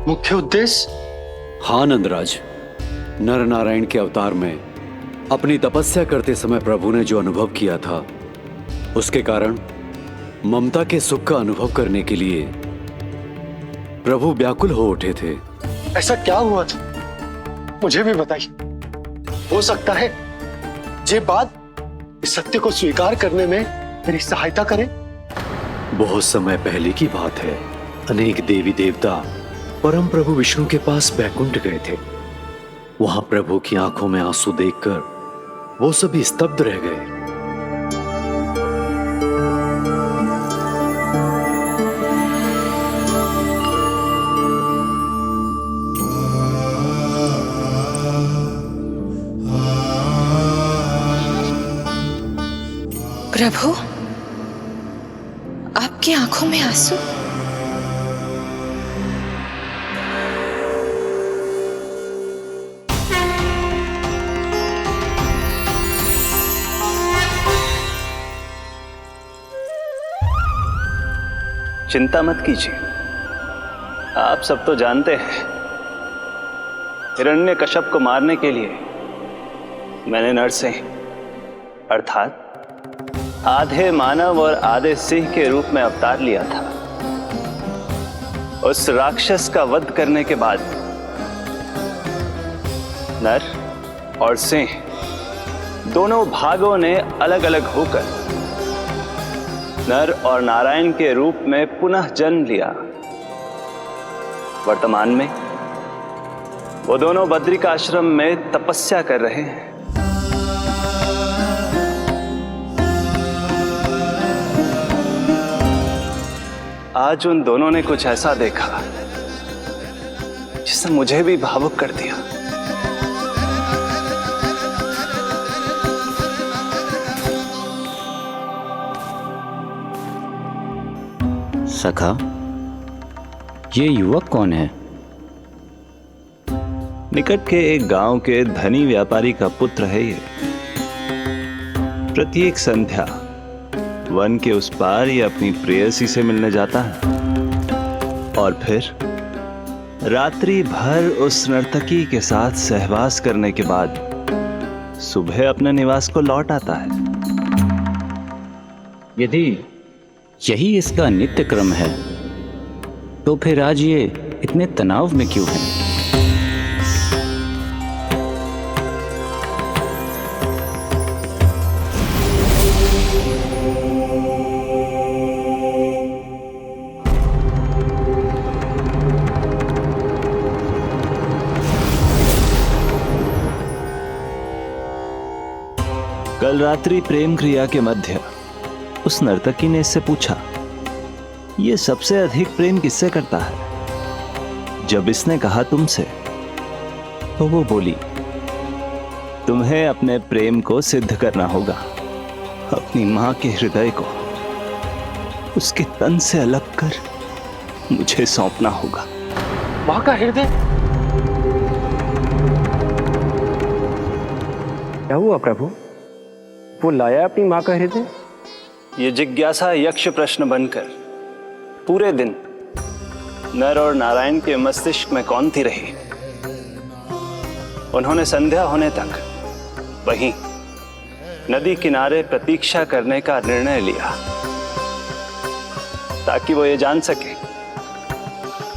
मुख्य उद्देश्य? हाँ नंदराज, नर नारायण के अवतार में अपनी तपस्या करते समय प्रभु ने जो अनुभव किया था, उसके कारण ममता के सुख का अनुभव करने के लिए प्रभु व्याकुल हो उठे थे। ऐसा क्या हुआ था, मुझे भी बताइए। हो सकता है ये बात इस सत्य को स्वीकार करने में मेरी सहायता करे। बहुत समय पहले की बात है। अनेक देवी देवता परम प्रभु विष्णु के पास बैकुंठ गए थे। वहां प्रभु की आंखों में आंसू देखकर वो सभी स्तब्ध रह गए। प्रभु, आपकी आंखों में आंसू? चिंता मत कीजिए, आप सब तो जानते हैं हिरण्यकश्यप को मारने के लिए मैंने नरसिंह अर्थात आधे मानव और आधे सिंह के रूप में अवतार लिया था। उस राक्षस का वध करने के बाद नर और सिंह दोनों भागों ने अलग अलग होकर नर और नारायण के रूप में पुनः जन्म लिया। वर्तमान में वो दोनों बद्रिकाश्रम में तपस्या कर रहे हैं। आज उन दोनों ने कुछ ऐसा देखा जिसने मुझे भी भावुक कर दिया। सखा, ये युवक कौन है? निकट के एक गांव के धनी व्यापारी का पुत्र है ये। प्रत्येक संध्या वन के उस पार ये अपनी प्रेयसी से मिलने जाता है और फिर रात्रि भर उस नर्तकी के साथ सहवास करने के बाद सुबह अपने निवास को लौट आता है। यदि यही इसका नित्य क्रम है तो फिर आज ये इतने तनाव में क्यों है? कल रात्रि प्रेम क्रिया के मध्य उस नर्तकी ने इससे पूछा, ये सबसे अधिक प्रेम किससे करता है? जब इसने कहा तुमसे, तो वो बोली, तुम्हें अपने प्रेम को सिद्ध करना होगा। अपनी मां के हृदय को उसके तन से अलग कर मुझे सौंपना होगा। मां का हृदय? क्या हुआ प्रभु? वो लाया अपनी मां का हृदय? ये जिज्ञासा यक्ष प्रश्न बनकर पूरे दिन नर और नारायण के मस्तिष्क में कौंधती रही। उन्होंने संध्या होने तक वहीं नदी किनारे प्रतीक्षा करने का निर्णय लिया ताकि वो ये जान सके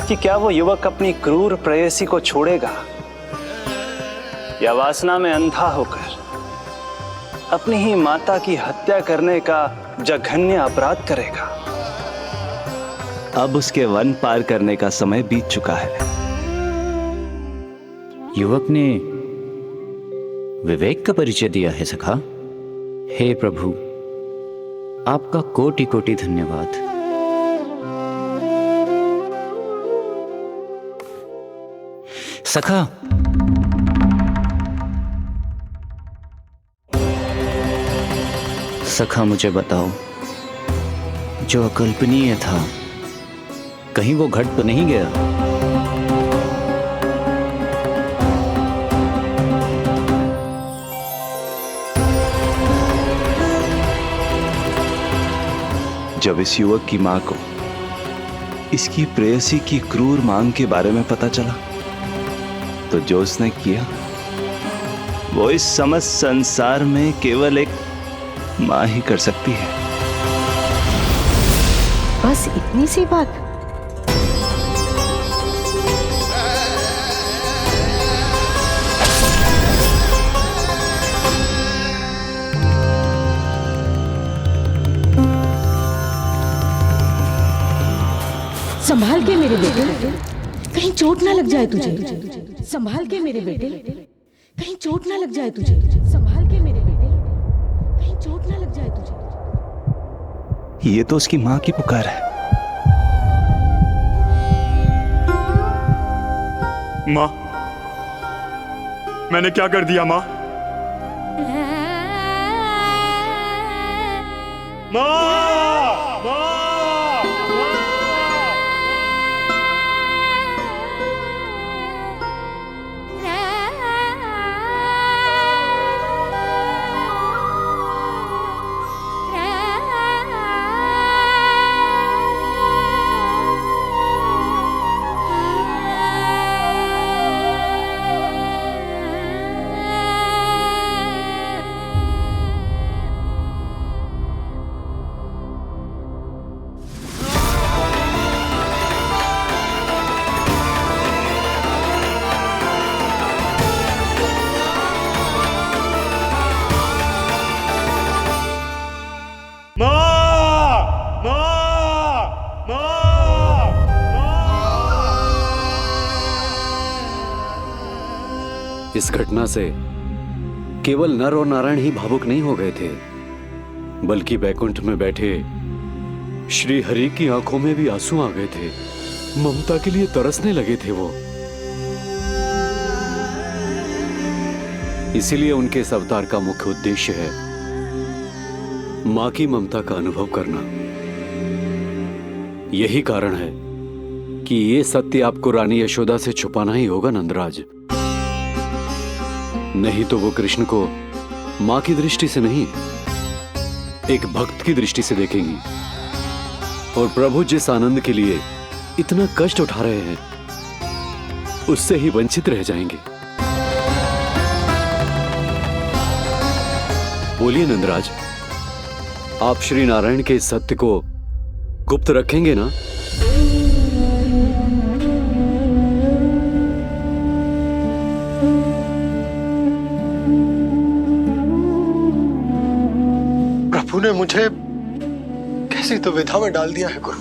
कि क्या वो युवक अपनी क्रूर प्रेयसी को छोड़ेगा या वासना में अंधा होकर अपनी ही माता की हत्या करने का जघन्य अपराध करेगा। अब उसके वन पार करने का समय बीत चुका है। युवक ने विवेक का परिचय दिया है सखा। हे प्रभु, आपका कोटि कोटि धन्यवाद। सखा, सखा मुझे बताओ, जो अकल्पनीय था कहीं वो घट तो नहीं गया? जब इस युवक की मां को इसकी प्रेयसी की क्रूर मांग के बारे में पता चला तो जो उसने किया वो इस समस्त संसार में केवल एक मां ही कर सकती है। बस इतनी सी बात? संभाल के मेरे बेटे, कहीं चोट ना लग जाए तुझे। संभाल के मेरे बेटे, कहीं चोट ना लग जाए तुझे। संभाल के मेरे बेटे, कहीं चोट ना लग जाए तुझे। ये तो उसकी मां की पुकार है। मां, मैंने क्या कर दिया मां? इस घटना से केवल नर और नारायण ही भावुक नहीं हो गए थे, बल्कि बैकुंठ में बैठे श्री हरि की आंखों में भी आंसू आ गए थे। ममता के लिए तरसने लगे थे वो। इसीलिए उनके इस अवतार का मुख्य उद्देश्य है मां की ममता का अनुभव करना। यही कारण है कि ये सत्य आपको रानी यशोदा से छुपाना ही होगा नंदराज। नहीं तो वो कृष्ण को मां की दृष्टि से नहीं, एक भक्त की दृष्टि से देखेंगी, और प्रभु जिस आनंद के लिए इतना कष्ट उठा रहे हैं उससे ही वंचित रह जाएंगे। बोलिए नंदराज, आप श्री नारायण के इस सत्य को गुप्त रखेंगे ना? प्रभु ने मुझे कैसी दुविधा में डाल दिया है गुरु।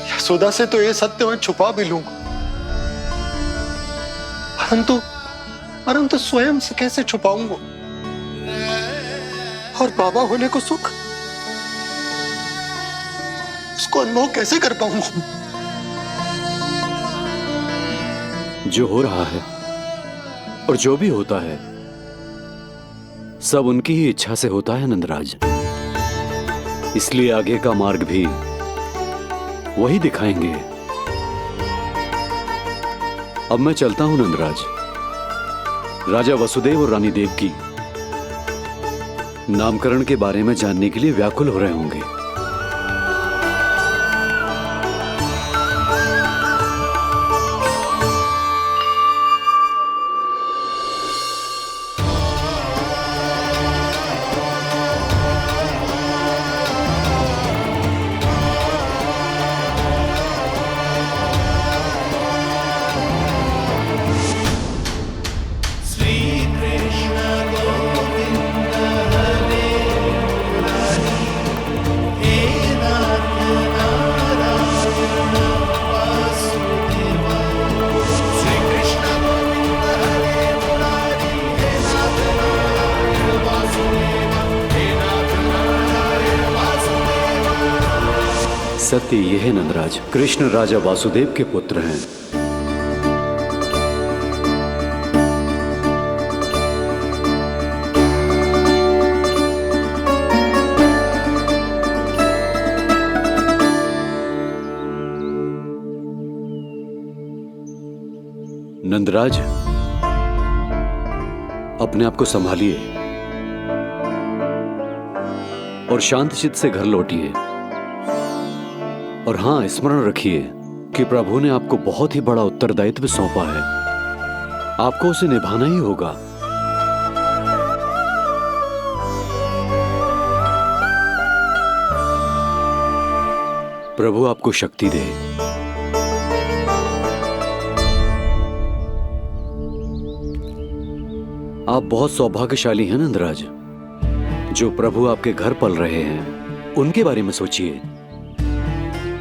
यशोदा से तो ये सत्य मैं छुपा भी लूंगा, परंतु स्वयं से कैसे छुपाऊंगा? और बाबा होने को सुख, उसको अनुभव कैसे कर पाऊंगा? जो हो रहा है और जो भी होता है सब उनकी ही इच्छा से होता है नंदराज। इसलिए आगे का मार्ग भी वही दिखाएंगे। अब मैं चलता हूं नंदराज। राजा वसुदेव और रानी देवकी नामकरण के बारे में जानने के लिए व्याकुल हो रहे होंगे। सत्य यह है नंदराज, कृष्ण राजा वासुदेव के पुत्र हैं। नंदराज, अपने आप को संभालिए। और शांत चित्त से घर लौटिए। और हाँ, स्मरण रखिए कि प्रभु ने आपको बहुत ही बड़ा उत्तरदायित्व सौंपा है, आपको उसे निभाना ही होगा। प्रभु आपको शक्ति दे। आप बहुत सौभाग्यशाली हैं नंदराज। जो प्रभु आपके घर पल रहे हैं उनके बारे में सोचिए,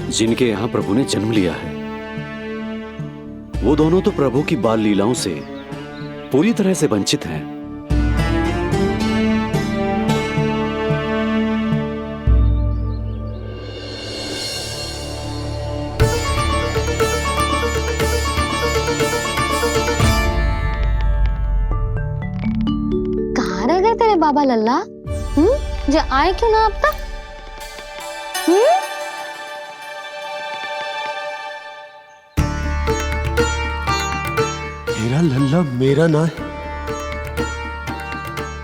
जिनके यहां प्रभु ने जन्म लिया है। वो दोनों तो प्रभु की बाल लीलाओं से पूरी तरह से वंचित हैं। कहाँ रह गए तेरे बाबा लल्ला? जो आए क्यों ना अब तक? मेरा लल्ला मेरा ना है,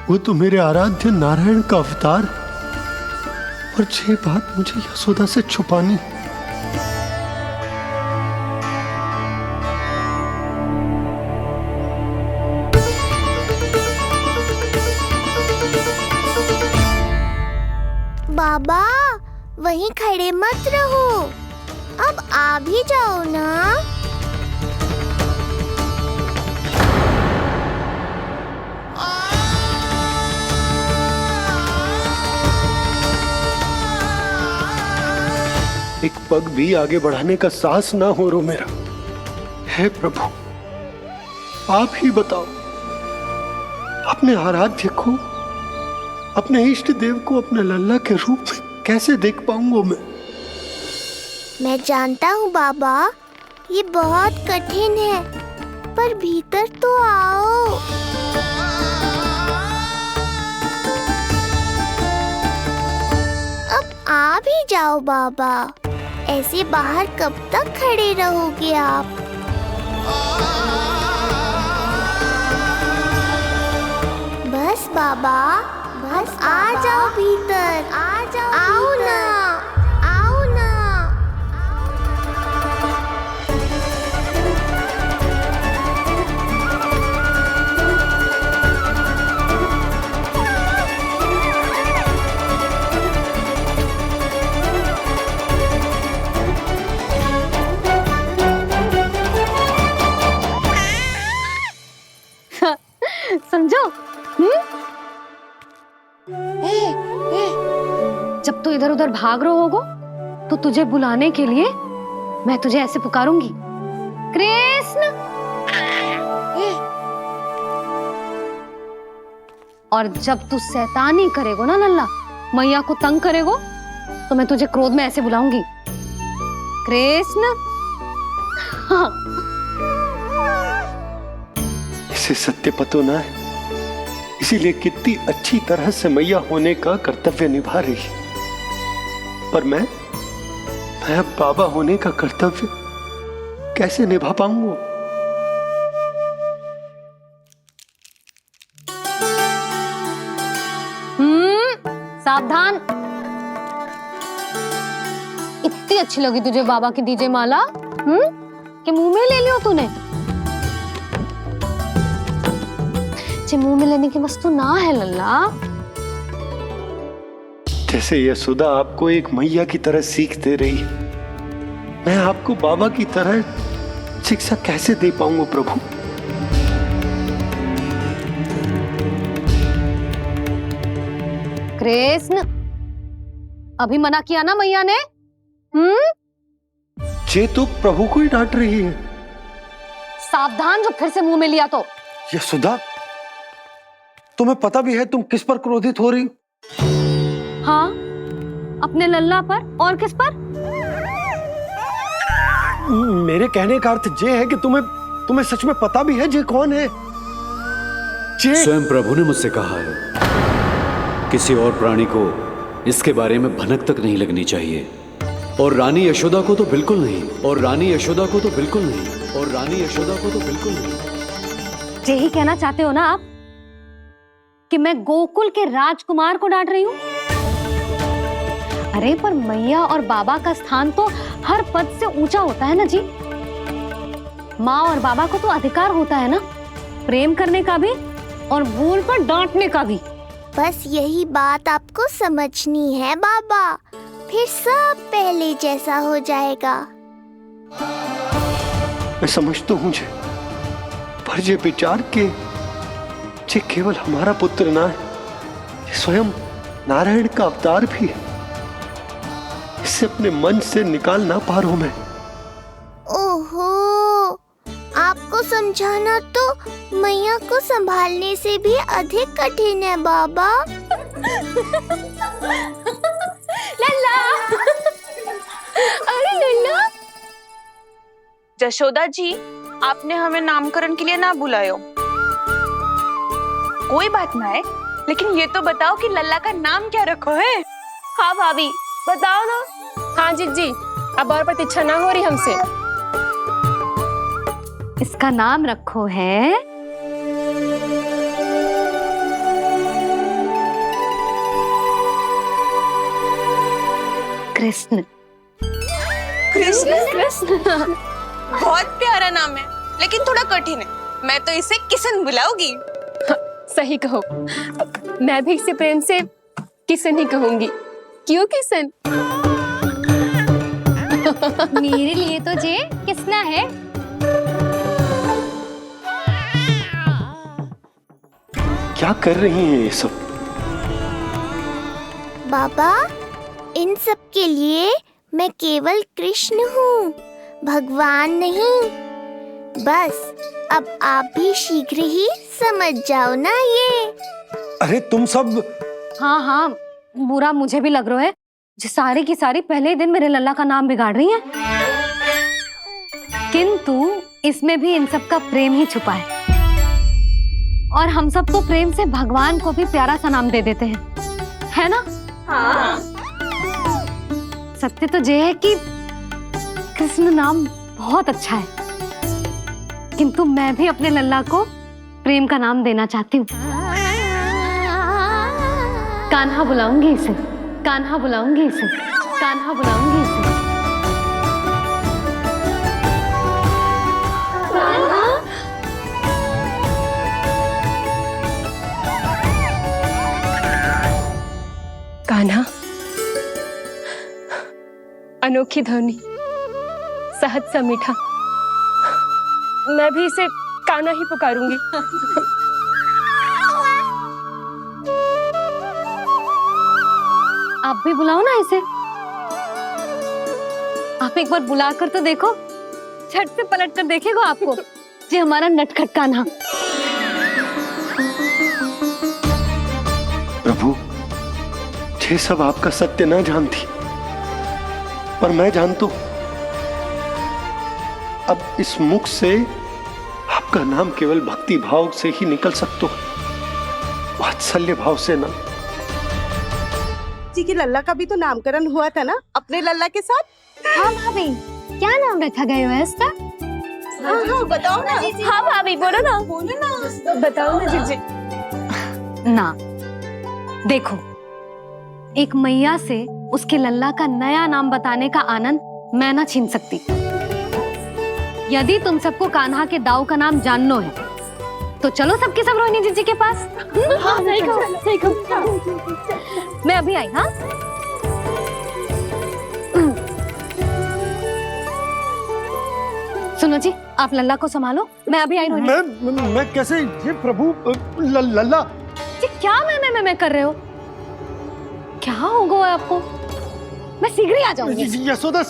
वो तो मेरे आराध्य नारायण का अवतार, और ये बात मुझे यशोदा से छुपानी। बाबा वहीं खड़े मत रहो, अब आ भी जाओ ना। एक पग भी आगे बढ़ाने का साहस ना हो रो मेरा। हे प्रभु, आप ही बताओ, अपने आराध्य को, अपने इष्ट देव को अपने लल्ला के रूप में कैसे देख पाऊंगा मैं? मैं जानता हूँ बाबा, ये बहुत कठिन है, पर भीतर तो आओ। अब आ भी जाओ बाबा, ऐसे बाहर कब तक खड़े रहोगे आप? बस बाबा, बस आ जाओ भीतर, आ जाओ, आओ ना, आओ ना। समझो? जब तू इधर उधर भाग रहा होगा तो तुझे बुलाने के लिए मैं तुझे ऐसे पुकारूंगी, कृष्ण। और जब तू शैतानी करेगो ना लल्ला, मैया को तंग करेगो, तो मैं तुझे क्रोध में ऐसे बुलाऊंगी, कृष्ण। हाँ। इसे सत्य पतो ना है, इसीलिए कितनी अच्छी तरह से मैया होने का कर्तव्य निभा रही है। पर मैं अब बाबा होने का कर्तव्य कैसे निभा पाऊंगा? सावधान। इतनी अच्छी लगी तुझे बाबा की दीजे माला, कि मुंह में ले लियो तूने? मुंह में लेने की वस्तु ना है लल्ला। जैसे यशोदा आपको एक मैया की तरह सीख दे रही है, मैं आपको बाबा की तरह शिक्षा कैसे दे पाऊंगा प्रभु? कृष्ण, अभी मना किया ना मैया ने? ये तो प्रभु को ही डांट रही है। सावधान, जो फिर से मुंह में लिया तो। यशोदा, तुम्हें पता भी है तुम किस पर क्रोधित हो रही? हाँ, अपने लल्ला पर। और किस पर? मेरे कहने का अर्थ ये है कि तुम्हें सच में पता भी है ये कौन है? स्वयं प्रभु ने मुझसे कहा है किसी और प्राणी को इसके बारे में भनक तक नहीं लगनी चाहिए, और रानी यशोदा को तो बिल्कुल नहीं, और रानी यशोदा को तो बिल्कुल नहीं, और रानी यशोदा को तो बिल्कुल नहीं। यही कहना चाहते हो ना आप कि मैं गोकुल के राजकुमार को डांट रही हूँ? अरे पर मैया और बाबा का स्थान तो हर पद से ऊंचा होता है ना जी। माँ और बाबा को तो अधिकार होता है ना प्रेम करने का भी और भूल पर डांटने का भी। बस यही बात आपको समझनी है बाबा, फिर सब पहले जैसा हो जाएगा। मैं समझ तो हूँ जे, पर जे विचार के जे केवल हमारा पुत्र ना है, ये स्वयं नारायण का अवतार भी है, इसे अपने मन से निकाल ना पा रहा हूं मैं। ओहो, आपको समझाना तो मैया को संभालने से भी अधिक कठिन है बाबा। लल्ला, अरे लल्ला। जशोदा जी, आपने हमें नामकरण के लिए ना बुलायो। कोई बात ना है, लेकिन ये तो बताओ कि लल्ला का नाम क्या रखो है? हाँ भाभी बताओ ना। हाँ जी, अब और प्रतीक्षा ना हो रही हमसे। इसका नाम रखो है कृष्ण। कृष्ण? कृष्ण बहुत प्यारा नाम है, लेकिन थोड़ा कठिन है। मैं तो इसे किशन बुलाऊंगी। सही कहो, मैं भी इसे प्रेम से किशन ही कहूंगी। क्यों किशन? मेरे लिए तो जे किसना है। क्या कर रही हैं ये सब? बाबा, इन सब के लिए मैं केवल कृष्ण हूँ, भगवान नहीं। बस अब आप भी शीघ्र ही समझ जाओ ना ये। अरे तुम सब। हाँ, बुरा मुझे भी लग रहा है, जो सारी की सारी पहले ही दिन मेरे लल्ला का नाम बिगाड़ रही हैं। किंतु इसमें भी इन सब का प्रेम ही छुपा है, और हम सब तो प्रेम से भगवान को भी प्यारा सा नाम दे देते हैं, है ना? हाँ। सत्य तो ये है कि कृष्ण नाम बहुत अच्छा है, किंतु मैं भी अपने लल्ला को प्रेम का नाम देना चाहती हूँ। कान्हा बुलाऊंगी इसे, कान्हा बुलाऊंगी इसे, कान्हा बुलाऊंगी इसे। कान्हा, अनोखी ध्वनि, सहज सा मीठा, मैं भी इसे कान्हा ही पुकारूंगी। आप भी बुलाओ ना इसे। आप एक बार बुला कर तो देखो, झट से पलट कर देखेगा आपको ये हमारा नटखट कान्हा। प्रभु, ये सब आपका सत्य न जानती, पर मैं जानता हूं। अब इस मुख से आपका नाम केवल भक्ति भाव से ही निकल सकता है, वात्सल्य भाव से ना। जी की लल्ला का भी तो नामकरण हुआ था ना अपने लल्ला के साथ। हाँ भाभी, क्या नाम रखा गया है इसका? हाँ, बताओ ना। हाँ भाभी, बोलो ना, बताओ ना जीजी। ना, देखो, एक मैया से उसके लल्ला का नया नाम बताने का आनंद मैं ना छीन सकती। यदि तुम सबको कान्हा के दाऊ का नाम जानना है तो चलो सबके सब रोहिणी जीजी के पास। हाँ, सही कहो। मैं अभी आई। हाँ, सुनो जी, आप लल्ला को संभालो, मैं अभी आई। मैं कैसे? ये प्रभु लल्ला जी, क्या मैं कर रहे हो? क्या हो गया आपको? मैं शीघ्र ही आ जाऊंगी। यशोदा,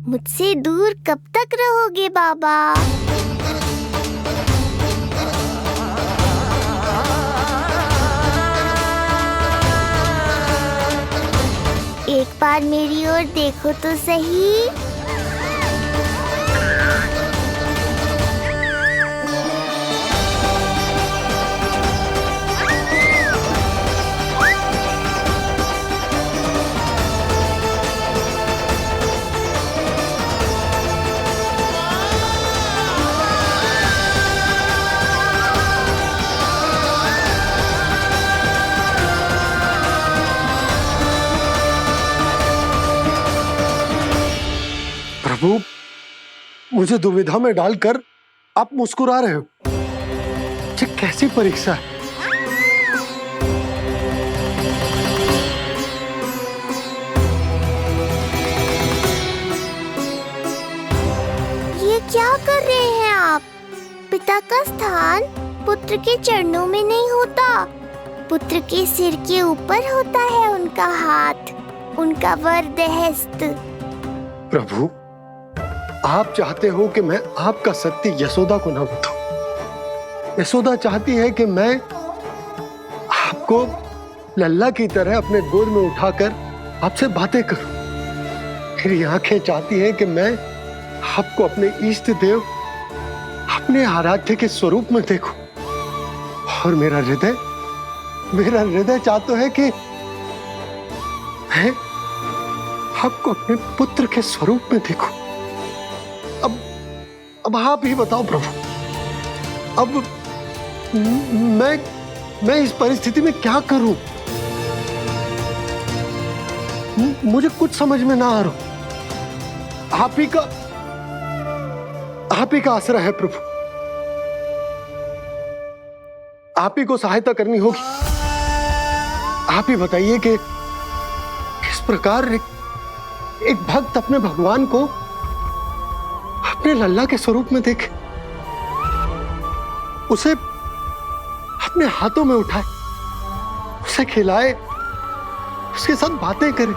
मुझसे दूर कब तक रहोगे बाबा? एक बार मेरी ओर देखो तो सही। मुझे दुविधा में डालकर आप मुस्कुरा रहे हो। ये कैसी परीक्षा है? ये क्या कर रहे हैं आप? पिता का स्थान पुत्र के चरणों में नहीं होता, पुत्र के सिर के ऊपर होता है उनका हाथ, उनका वरदहस्त। प्रभु, आप चाहते हो कि मैं आपका सत्य यशोदा को न बताऊं। यशोदा चाहती है कि मैं आपको लल्ला की तरह अपने गोद में उठाकर आपसे बातें करूं। मेरी आंखें चाहती हैं कि मैं आपको अपने इष्ट देव, अपने आराध्य के स्वरूप में देखूं। और मेरा हृदय चाहता है कि मैं आपको अपने पुत्र के स्वरूप में देखूं। अब आप ही बताओ प्रभु, अब मैं इस परिस्थिति में क्या करूं? मुझे कुछ समझ में ना आ रहा। आप ही का आसरा है प्रभु, आप ही को सहायता करनी होगी। आप ही बताइए कि किस प्रकार एक भक्त अपने भगवान को अपने लल्ला के स्वरूप में देखे, उसे अपने हाथों में उठाए, उसे खिलाए, उसके साथ बातें करे,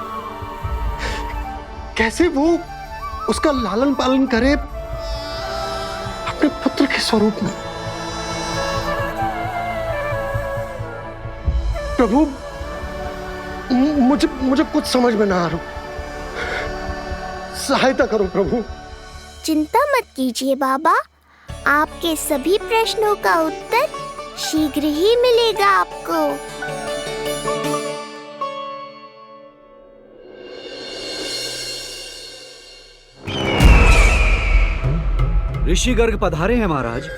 कैसे वो उसका लालन पालन करे अपने पुत्र के स्वरूप में। प्रभु, मुझे कुछ समझ में ना आ रहा। सहायता करो प्रभु। चिंता मत कीजिए बाबा, आपके सभी प्रश्नों का उत्तर शीघ्र ही मिलेगा आपको। ऋषि गर्ग पधारे हैं महाराज।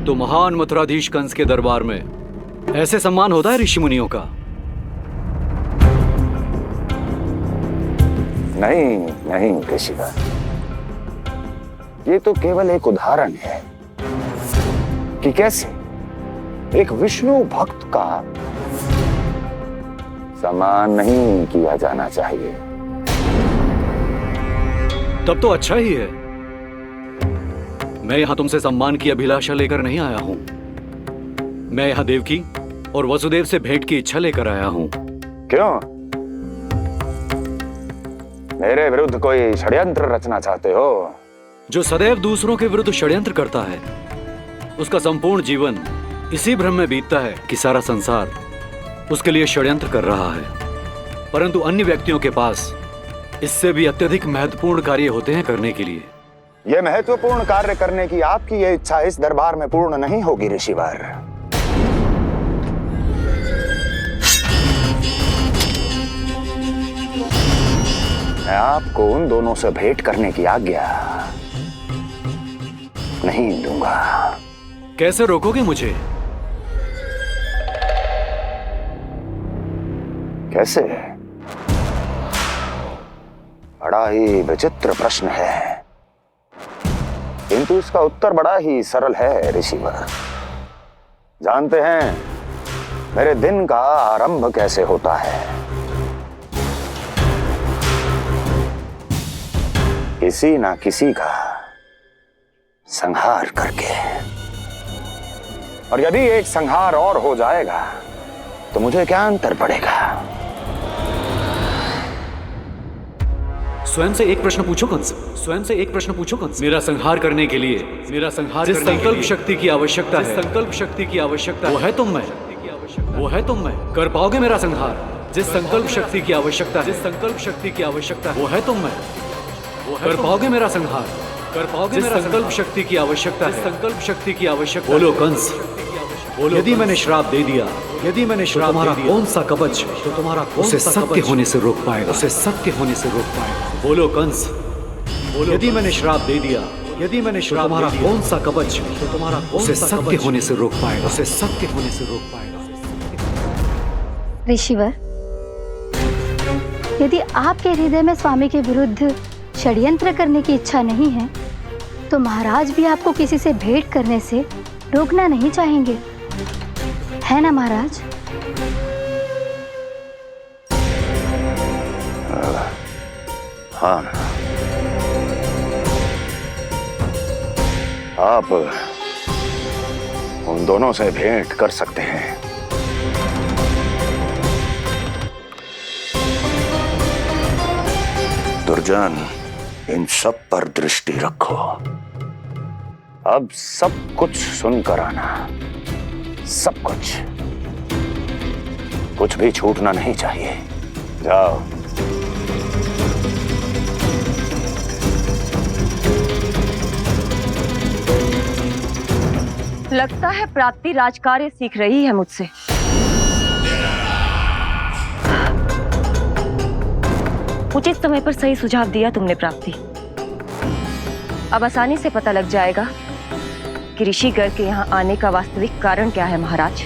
तो महान मथुराधीश कंस के दरबार में ऐसे सम्मान होता है ऋषि मुनियों का? नहीं ऋषिवर, ये तो केवल एक उदाहरण है कि कैसे एक विष्णु भक्त का सम्मान नहीं किया जाना चाहिए। तब तो अच्छा ही है। मैं यहां तुमसे सम्मान की अभिलाषा लेकर नहीं आया हूं। मैं यहां देवकी और वसुदेव से भेंट की इच्छा लेकर आया हूं। क्यों? मेरे विरुद्ध कोई षड्यंत्र रचना चाहते हो? जो सदैव दूसरों के विरुद्ध षड्यंत्र करता है, उसका संपूर्ण जीवन इसी भ्रम में बीतता है कि सारा संसार उसके लिए षड्यंत्र कर रहा है। परंतु अन्य व्यक्तियों के पास इससे भी अत्यधिक महत्वपूर्ण कार्य होते हैं करने के लिए। यह महत्वपूर्ण कार्य करने की आपकी यह इच्छा इस दरबार में पूर्ण नहीं होगी ऋषिवर। मैं आपको उन दोनों से भेंट करने की आज्ञा नहीं दूंगा। कैसे रोकोगे मुझे? कैसे? बड़ा ही विचित्र प्रश्न है, किंतु इसका उत्तर बड़ा ही सरल है ऋषिवर। जानते हैं मेरे दिन का आरंभ कैसे होता है? किसी ना किसी का संहार करके। और यदि एक संहार और हो जाएगा तो मुझे क्या अंतर पड़ेगा? स्वयं से एक प्रश्न पूछो कंस। स्वयं से एक प्रश्न पूछो कंस। मेरा संहार करने के लिए, जिस संकल्प शक्ति की आवश्यकता है, संकल्प शक्ति की आवश्यकता वो है तुम में। कर पाओगे मेरा संहार? जिस संकल्प शक्ति की आवश्यकता है, जिस संकल्प शक्ति की आवश्यकता है, वो है तुम में। वो कर पाओगे मेरा संहार? कर पाओगे मेरा संकल्प शक्ति की आवश्यकता है, संकल्प शक्ति की आवश्यकता। बोलो कंस, बोलो। यदि मैंने श्राप दे दिया, यदि मैंने श्राप दे दिया, कौन सा कवच तो तुम्हारा उसे सत्य होने से रोक पाएगा? उसे सत्य होने से रोक पाएगा। बोलो कंस, बोलो। यदि मैंने श्राप दे दिया, यदि मैंने श्राप, तुम्हारा कौन सा कवच तो तुम्हारा उसे सत्य होने से रोक पाएगा? उसे सत्य होने से रोक पाएगा। ऋषिवर, यदि आपके हृदय में स्वामी के विरुद्ध षड्यंत्र करने की इच्छा नहीं है, तो महाराज भी आपको किसी से भेंट करने से रोकना नहीं चाहेंगे, है ना महाराज? हाँ, आप उन दोनों से भेंट कर सकते हैं। दुर्जन, इन सब पर दृष्टि रखो। अब सब कुछ सुनकर आना, सब कुछ भी छूटना नहीं चाहिए। जाओ। लगता है प्राप्ति राजकार्य सीख रही है मुझसे। उचित समय पर सही सुझाव दिया तुमने प्राप्ति। अब आसानी से पता लग जाएगा कि ऋषिगढ़ के यहाँ आने का वास्तविक कारण क्या है महाराज।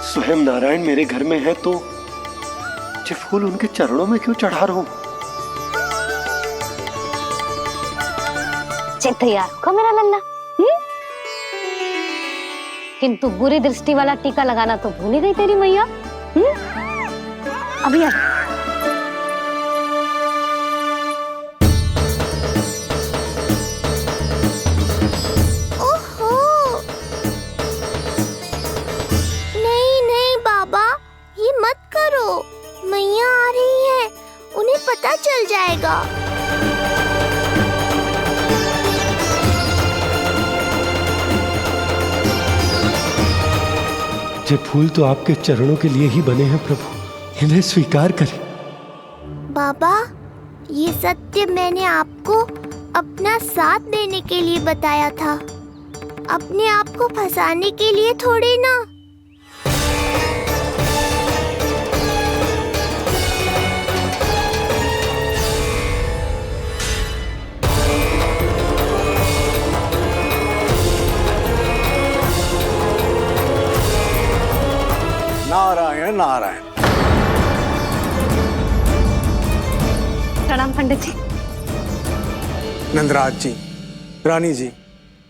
स्वयं नारायण मेरे घर में है तो ये फूल उनके चरणों में क्यों चढ़ा रहा हूं? तैयार को मेरा लल्ला। किंतु बुरी दृष्टि वाला टीका लगाना तो भूल ही गई तेरी मैया। अभी आ। मैया आ रही है, उन्हें पता चल जाएगा। ये फूल तो आपके चरणों के लिए ही बने हैं प्रभु, इन्हें स्वीकार करें। बाबा, ये सत्य मैंने आपको अपना साथ देने के लिए बताया था, अपने आप को फंसाने के लिए थोड़ी ना। नारायण नारायण। प्रणाम पंडित जी। नंदराज जी, रानी जी,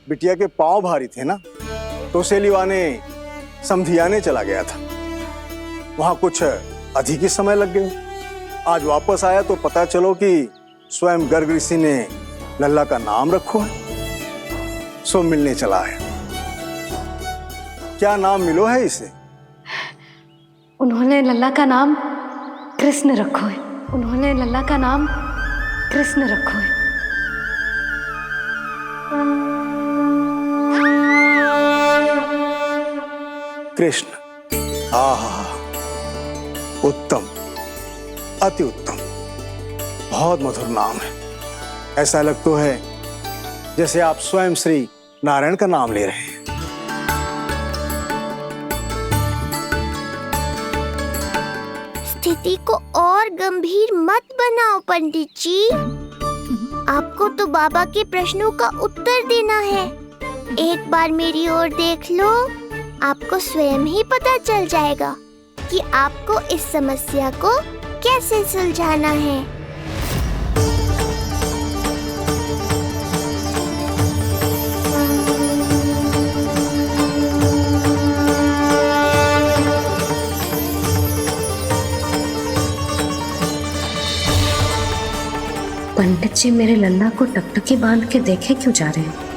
बिटिया के पांव भारी थे ना, तो सेलिवाने समधियाने चला गया था, वहां कुछ अधिक ही समय लग गया। आज वापस आया तो पता चलो कि स्वयं गर्ग ऋषि ने लल्ला का नाम रखो है, सो मिलने चला है। क्या नाम मिलो है इसे? उन्होंने लल्ला का नाम कृष्ण रखो है। उन्होंने लल्ला का नाम कृष्ण रखो है। कृष्ण। आहा, उत्तम, अति उत्तम, बहुत मधुर नाम है। ऐसा लगता है जैसे आप स्वयं श्री नारायण का नाम ले रहे हैं। स्थिति को और गंभीर मत बनाओ पंडित जी। आपको तो बाबा के प्रश्नों का उत्तर देना है। एक बार मेरी ओर देख लो, आपको स्वयं ही पता चल जाएगा कि आपको इस समस्या को कैसे सुलझाना है। पंडित जी मेरे लल्ला को टकटकी बांध के देखे क्यों जा रहे हैं?